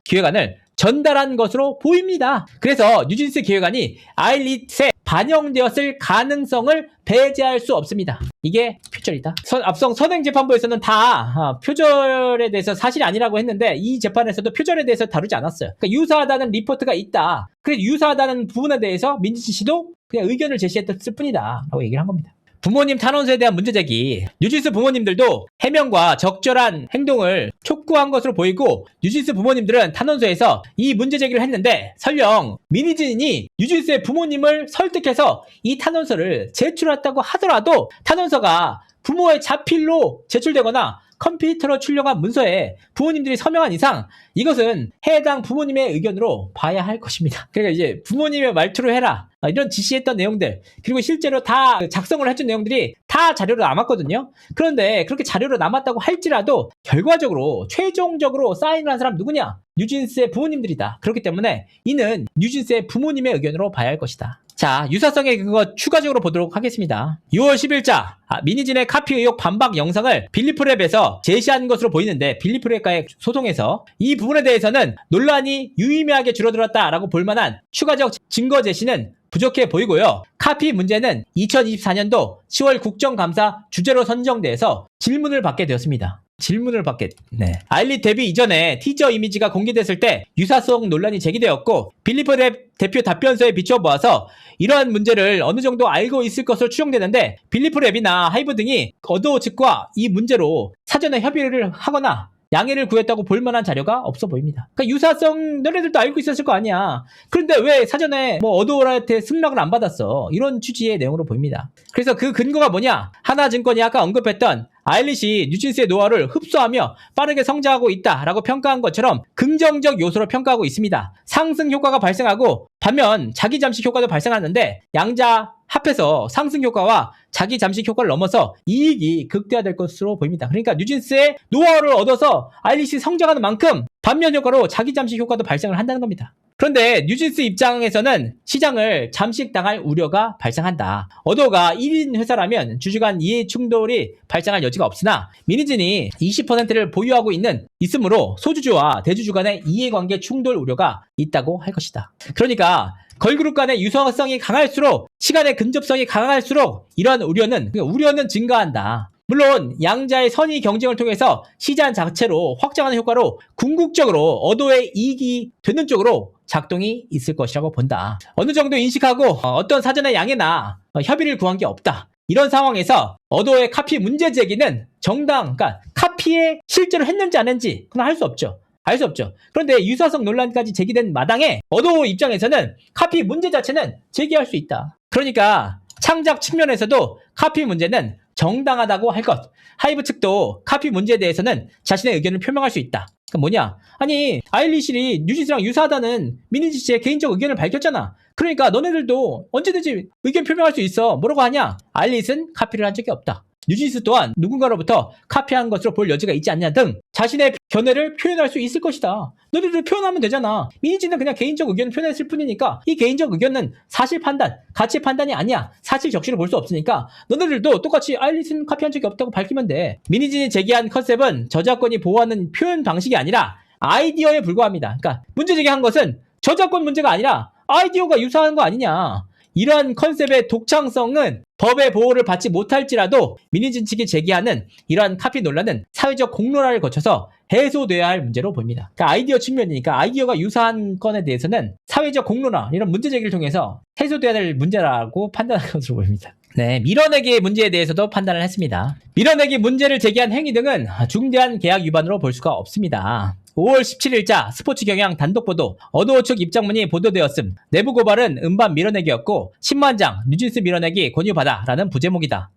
기획안을 전달한 것으로 보입니다. 그래서 뉴진스 기획안이 아일릿에 반영되었을 가능성을 배제할 수 없습니다. 이게 표절이다. 앞선 선행재판부에서는 다 표절에 대해서 사실이 아니라고 했는데 이 재판에서도 표절에 대해서 다루지 않았어요. 그러니까 유사하다는 리포트가 있다. 그래서 유사하다는 부분에 대해서 민지치 씨도 그냥 의견을 제시했을 뿐이다 라고 얘기를 한 겁니다. 부모님 탄원서에 대한 문제제기. 뉴진스 부모님들도 해명과 적절한 행동을 촉구한 것으로 보이고 뉴진스 부모님들은 탄원서에서 이 문제제기를 했는데 설령 미니진이 뉴진스의 부모님을 설득해서 이 탄원서를 제출했다고 하더라도 탄원서가 부모의 자필로 제출되거나 컴퓨터로 출력한 문서에 부모님들이 서명한 이상 이것은 해당 부모님의 의견으로 봐야 할 것입니다. 그러니까 이제 부모님의 말투로 해라 이런 지시했던 내용들 그리고 실제로 다 작성을 해준 내용들이 다 자료로 남았거든요. 그런데 그렇게 자료로 남았다고 할지라도 결과적으로 최종적으로 사인을 한 사람 누구냐? 뉴진스의 부모님들이다. 그렇기 때문에 이는 뉴진스의 부모님의 의견으로 봐야 할 것이다. 자, 유사성의 근거 추가적으로 보도록 하겠습니다. 6월 10일자 미니진의 카피 의혹 반박 영상을 빌리프랩에서 제시한 것으로 보이는데 빌리프랩과의 소송에서 이 부분에 대해서는 논란이 유의미하게 줄어들었다라고 볼만한 추가적 증거 제시는 부족해 보이고요. 카피 문제는 2024년도 10월 국정감사 주제로 선정돼서 질문을 받게 되었습니다. 질문을 받겠네. 아일릿 데뷔 이전에 티저 이미지가 공개됐을 때 유사성 논란이 제기되었고 빌리프 랩 대표 답변서에 비춰보아서 이러한 문제를 어느 정도 알고 있을 것으로 추정되는데 빌리프 랩이나 하이브 등이 어도어 측과 이 문제로 사전에 협의를 하거나 양해를 구했다고 볼 만한 자료가 없어 보입니다. 그러니까 유사성 너네들도 알고 있었을 거 아니야. 그런데 왜 사전에 뭐 어도어한테 승낙을 안 받았어? 이런 취지의 내용으로 보입니다. 그래서 그 근거가 뭐냐? 하나증권이 아까 언급했던 아일릿이 뉴진스의 노하우를 흡수하며 빠르게 성장하고 있다라고 평가한 것처럼 긍정적 요소로 평가하고 있습니다. 상승 효과가 발생하고 반면 자기 잠식 효과도 발생하는데 양자 합해서 상승 효과와 자기 잠식 효과를 넘어서 이익이 극대화될 것으로 보입니다. 그러니까 뉴진스의 노하우를 얻어서 아일릿이 성장하는 만큼 반면 효과로 자기 잠식 효과도 발생을 한다는 겁니다. 그런데 뉴진스 입장에서는 시장을 잠식당할 우려가 발생한다. 어도어가 1인 회사라면 주주 간 이해 충돌이 발생할 여지가 없으나 미니진이 20%를 보유하고 있으므로 소주주와 대주주 간의 이해관계 충돌 우려가 있다고 할 것이다. 그러니까 걸그룹 간의 유사성이 강할수록 시간의 근접성이 강할수록 이러한 우려는 증가한다. 물론 양자의 선의 경쟁을 통해서 시장 자체로 확장하는 효과로 궁극적으로 어도어의 이익이 되는 쪽으로 작동이 있을 것이라고 본다. 어느 정도 인식하고 어떤 사전의 양해나 협의를 구한 게 없다. 이런 상황에서 어도어의 카피 문제 제기는 그러니까 카피에 실제로 했는지 안 했는지 그건 알 수 없죠. 알 수 없죠. 그런데 유사성 논란까지 제기된 마당에 어도어 입장에서는 카피 문제 자체는 제기할 수 있다. 그러니까 창작 측면에서도 카피 문제는 정당하다고 할 것. 하이브 측도 카피 문제에 대해서는 자신의 의견을 표명할 수 있다. 그러니까 뭐냐? 아니 아일릿이 뉴진스랑 유사하다는 미니진 씨의 개인적 의견을 밝혔잖아. 그러니까 너네들도 언제든지 의견 표명할 수 있어. 뭐라고 하냐? 아일릿은 카피를 한 적이 없다. 뉴진스 또한 누군가로부터 카피한 것으로 볼 여지가 있지 않냐 등 자신의 견해를 표현할 수 있을 것이다. 너희들 표현하면 되잖아. 미니지는 그냥 개인적 의견을 표현했을 뿐이니까 이 개인적 의견은 사실 판단, 가치 판단이 아니야. 사실 적시로 볼 수 없으니까 너희들도 똑같이 아일릿은 카피한 적이 없다고 밝히면 돼. 미니진이 제기한 컨셉은 저작권이 보호하는 표현 방식이 아니라 아이디어에 불과합니다. 그러니까 문제 제기한 것은 저작권 문제가 아니라 아이디어가 유사한 거 아니냐. 이러한 컨셉의 독창성은 법의 보호를 받지 못할지라도 미니진 측이 제기하는 이러한 카피 논란은 사회적 공론화를 거쳐서 해소돼야 할 문제로 보입니다. 그러니까 아이디어 측면이니까 아이디어가 유사한 건에 대해서는 사회적 공론화, 이런 문제 제기를 통해서 해소돼야 될 문제라고 판단할 것으로 보입니다. 네, 밀어내기 문제에 대해서도 판단을 했습니다. 밀어내기 문제를 제기한 행위 등은 중대한 계약 위반으로 볼 수가 없습니다. 5월 17일자 스포츠 경향 단독 보도, 어도어 측 입장문이 보도되었음. 내부 고발은 음반 밀어내기였고 10만 장 뉴진스 밀어내기 권유받아라는 부제목이다.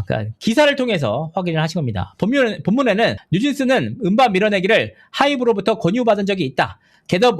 그러니까 기사를 통해서 확인을 하신 겁니다. 본문에는 뉴진스는 음반 밀어내기를 하이브로부터 권유받은 적이 있다. 겟업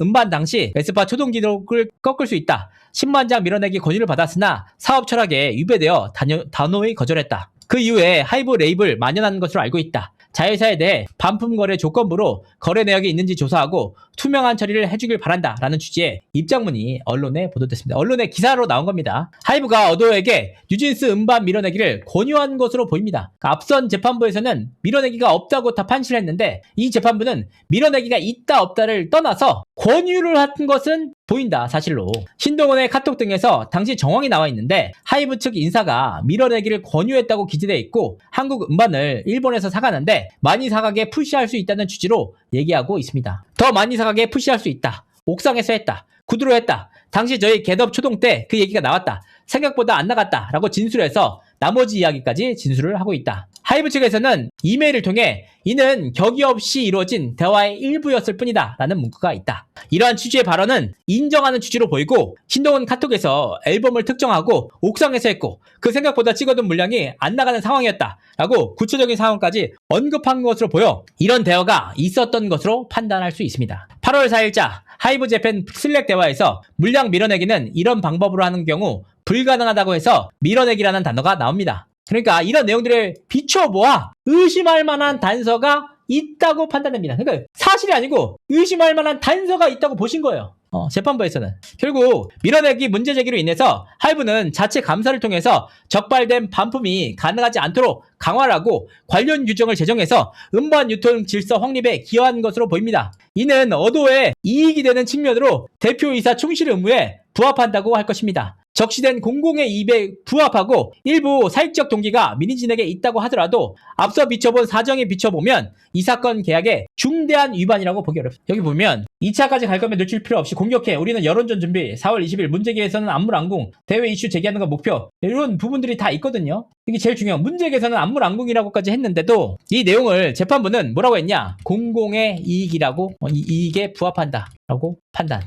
음반 당시 에스파 초동 기록을 꺾을 수 있다. 10만 장 밀어내기 권유를 받았으나 사업 철학에 위배되어 단호히 거절했다. 그 이후에 하이브 레이블 만연한 것으로 알고 있다. 자회사에 대해 반품 거래 조건부로 거래 내역이 있는지 조사하고 투명한 처리를 해주길 바란다 라는 취지의 입장문이 언론에 보도됐습니다. 언론의 기사로 나온 겁니다. 하이브가 어도어에게 뉴진스 음반 밀어내기를 권유한 것으로 보입니다. 앞선 재판부에서는 밀어내기가 없다고 다 판시를 했는데 이 재판부는 밀어내기가 있다 없다를 떠나서 권유를 한 것은 보인다 사실로. 신동원의 카톡 등에서 당시 정황이 나와 있는데 하이브 측 인사가 밀어내기를 권유했다고 기재되어 있고 한국 음반을 일본에서 사가는데 많이 사가게 푸시할 수 있다는 취지로 얘기하고 있습니다. 더 많이 사가게 푸시할 수 있다. 옥상에서 했다. 구두로 했다. 당시 저희 겟업 초동 때 그 얘기가 나왔다. 생각보다 안 나갔다 라고 진술해서 나머지 이야기까지 진술을 하고 있다. 하이브 측에서는 이메일을 통해 이는 격의 없이 이루어진 대화의 일부였을 뿐이다 라는 문구가 있다. 이러한 취지의 발언은 인정하는 취지로 보이고 신동원 카톡에서 앨범을 특정하고 옥상에서 했고 그 생각보다 찍어둔 물량이 안 나가는 상황이었다 라고 구체적인 상황까지 언급한 것으로 보여 이런 대화가 있었던 것으로 판단할 수 있습니다. 8월 4일자 하이브 재팬 슬랙 대화에서 물량 밀어내기는 이런 방법으로 하는 경우 불가능하다고 해서 밀어내기라는 단어가 나옵니다. 그러니까 이런 내용들을 비춰보아 의심할 만한 단서가 있다고 판단됩니다. 그러니까 사실이 아니고 의심할 만한 단서가 있다고 보신 거예요. 재판부에서는. 결국 밀어내기 문제 제기로 인해서 하이브는 자체 감사를 통해서 적발된 반품이 가능하지 않도록 강화를 하고 관련 규정을 제정해서 음반 유통 질서 확립에 기여한 것으로 보입니다. 이는 어도어에 이익이 되는 측면으로 대표이사 충실 의무에 부합한다고 할 것입니다. 적시된 공공의 이익에 부합하고 일부 사익적 동기가 민희진에게 있다고 하더라도 앞서 비춰본 사정에 비춰보면 이 사건 계약의 중대한 위반이라고 보기 어렵습니다. 여기 보면 2차까지 갈 거면 늦출 필요 없이 공격해. 우리는 여론전 준비. 4월 20일 문제기에서는 안물안궁. 대외 이슈 제기하는 거 목표. 이런 부분들이 다 있거든요. 이게 제일 중요한 문제기에서는 안물안궁이라고까지 했는데도 이 내용을 재판부는 뭐라고 했냐. 공공의 이익이라고 이익에 부합한다 라고 판단.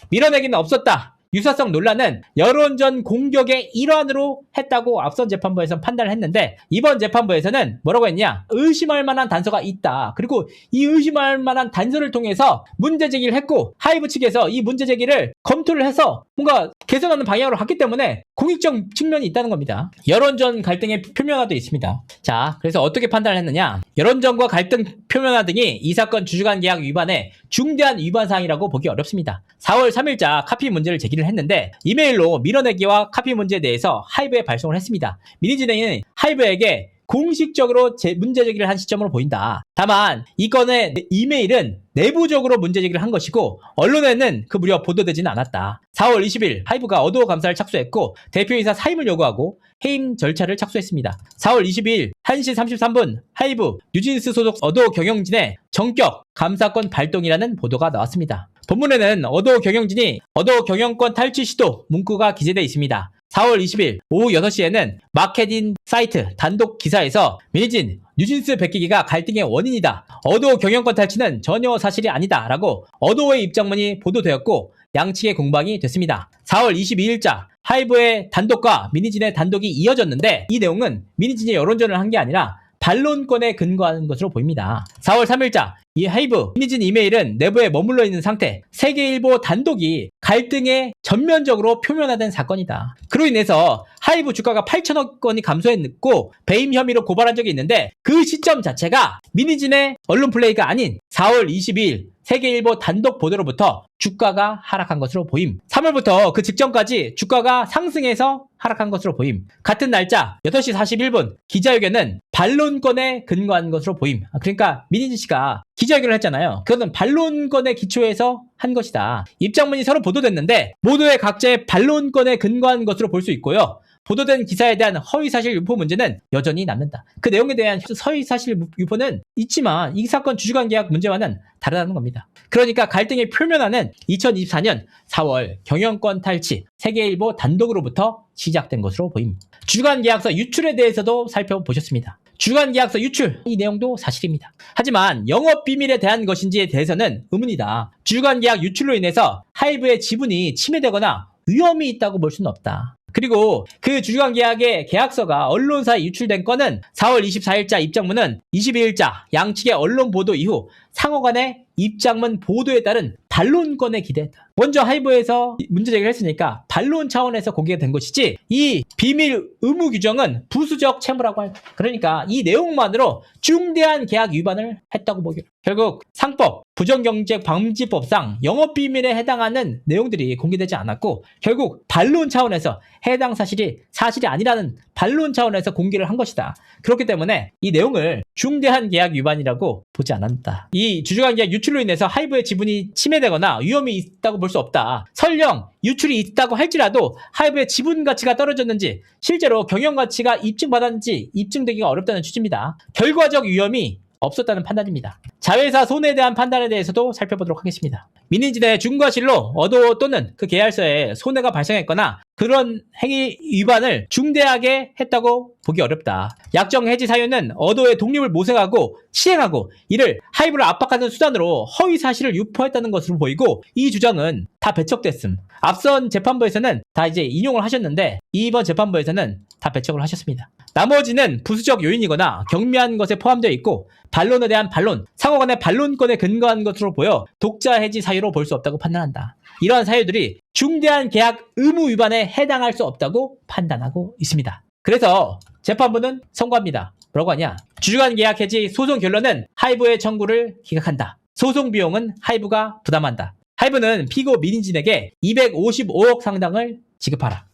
밀어내기는 없었다. 유사성 논란은 여론전 공격의 일환으로 했다고 앞선 재판부에서 판단을 했는데 이번 재판부에서는 뭐라고 했냐. 의심할 만한 단서가 있다. 그리고 이 의심할 만한 단서를 통해서 문제 제기를 했고 하이브 측에서 이 문제 제기를 검토를 해서 뭔가 개선하는 방향으로 갔기 때문에 공익적 측면이 있다는 겁니다. 여론전 갈등의 표면화도 있습니다. 자, 그래서 어떻게 판단을 했느냐. 여론전과 갈등 표면화 등이 이 사건 주주간 계약 위반의 중대한 위반 사항이라고 보기 어렵습니다. 4월 3일자 카피 문제를 제기를 했는데 이메일로 밀어내기와 카피 문제에 대해서 하이브에 발송을 했습니다. 민희진행은 하이브에게 공식적으로 문제 제기를 한 시점으로 보인다. 다만 이 건의 이메일은 내부적으로 문제 제기를 한 것이고 언론에는 그 무려 보도되지는 않았다. 4월 20일 하이브가 어도어 감사를 착수했고 대표이사 사임을 요구하고 해임 절차를 착수했습니다. 4월 22일 1시 33분 하이브 뉴진스 소속 어도어 경영진의 정격 감사권 발동이라는 보도가 나왔습니다. 본문에는 어도어 경영진이 어도어 경영권 탈취 시도 문구가 기재되어 있습니다. 4월 20일 오후 6시에는 마케팅 사이트 단독 기사에서 민희진, 뉴진스 베끼기가 갈등의 원인이다. 어도어 경영권 탈취는 전혀 사실이 아니다. 라고 어도어의 입장문이 보도되었고 양측의 공방이 됐습니다. 4월 22일자 하이브의 단독과 민희진의 단독이 이어졌는데 이 내용은 민희진이 여론전을 한 게 아니라 반론권에 근거하는 것으로 보입니다. 4월 3일자 이 하이브 민희진 이메일은 내부에 머물러 있는 상태 세계일보 단독이 갈등에 전면적으로 표면화된 사건이다. 그로 인해서 하이브 주가가 8천억 원이 감소했고 배임 혐의로 고발한 적이 있는데 그 시점 자체가 민희진의 언론 플레이가 아닌 4월 22일 세계일보 단독 보도로부터 주가가 하락한 것으로 보임. 3월부터 그 직전까지 주가가 상승해서 하락한 것으로 보임. 같은 날짜 8시 41분 기자회견은 반론권에 근거한 것으로 보임. 그러니까 민희진 씨가 기자회견을 했잖아요. 그것은 반론권에 기초해서 한 것이다. 입장문이 서로 보도됐는데 모두의 각자의 반론권에 근거한 것으로 볼 수 있고요. 보도된 기사에 대한 허위사실 유포 문제는 여전히 남는다. 그 내용에 대한 허위사실 유포는 있지만 이 사건 주주간 계약 문제와는 다르다는 겁니다. 그러니까 갈등의 표면화는 2024년 4월 경영권 탈취 세계일보 단독으로부터 시작된 것으로 보입니다. 주주간 계약서 유출에 대해서도 살펴보셨습니다. 주주간 계약서 유출 이 내용도 사실입니다. 하지만 영업 비밀에 대한 것인지에 대해서는 의문이다. 주주간 계약 유출로 인해서 하이브의 지분이 침해되거나 위험이 있다고 볼 수는 없다. 그리고 그 주주간 계약의 계약서가 언론사에 유출된 건은 4월 24일자 입장문은 22일자 양측의 언론 보도 이후 상호 간의 입장문 보도에 따른 반론권에 기대했다. 먼저 하이브에서 문제 제기를 했으니까 반론 차원에서 공개가 된 것이지 이 비밀 의무 규정은 부수적 채무라고 할. 그러니까 이 내용만으로 중대한 계약 위반을 했다고 보기. 결국 상법, 부정경제방지법상 영업비밀에 해당하는 내용들이 공개되지 않았고 결국 반론 차원에서 해당 사실이 아니라는 반론 차원에서 공개를 한 것이다. 그렇기 때문에 이 내용을 중대한 계약 위반이라고 보지 않았다. 이 주주간 계약 유출로 인해서 하이브의 지분이 침해되거나 위험이 있다고 볼 수 없다. 설령 유출이 있다고 할지라도 하이브의 지분 가치가 떨어졌는지 실제로 경영 가치가 입증받았는지 입증되기가 어렵다는 취지입니다. 결과적 위험이 없었다는 판단입니다. 자회사 손해에 대한 판단에 대해서도 살펴보도록 하겠습니다. 민희진의 중과실로 어도어 또는 그 계열사에 손해가 발생했거나 그런 행위 위반을 중대하게 했다고 보기 어렵다. 약정 해지 사유는 어도어의 독립을 모색하고 시행하고 이를 하이브를 압박하는 수단으로 허위 사실을 유포했다는 것으로 보이고 이 주장은 다 배척됐음. 앞선 재판부에서는 다 이제 인용을 하셨는데 이번 재판부에서는 다 배척을 하셨습니다. 나머지는 부수적 요인이거나 경미한 것에 포함되어 있고 반론에 대한 반론, 상호 간의 반론권에 근거한 것으로 보여 독자 해지 사유로 볼 수 없다고 판단한다. 이러한 사유들이 중대한 계약 의무 위반에 해당할 수 없다고 판단하고 있습니다. 그래서 재판부는 선고합니다. 뭐라고 하냐? 주주간 계약 해지 소송 결론은 하이브의 청구를 기각한다. 소송 비용은 하이브가 부담한다. 하이브는 피고 민희진에게 255억 상당을 지급하라.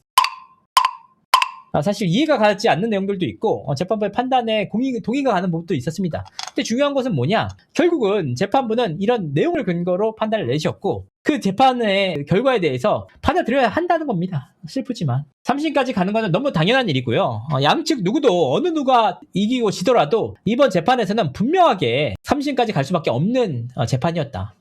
사실 이해가 가지 않는 내용들도 있고 재판부의 판단에 동의가 가는 부분도 있었습니다. 근데 중요한 것은 뭐냐? 결국은 재판부는 이런 내용을 근거로 판단을 내셨고 그 재판의 결과에 대해서 받아들여야 한다는 겁니다. 슬프지만 3심까지 가는 것은 너무 당연한 일이고요. 양측 누구도 어느 누가 이기고 지더라도 이번 재판에서는 분명하게 3심까지 갈 수밖에 없는 재판이었다.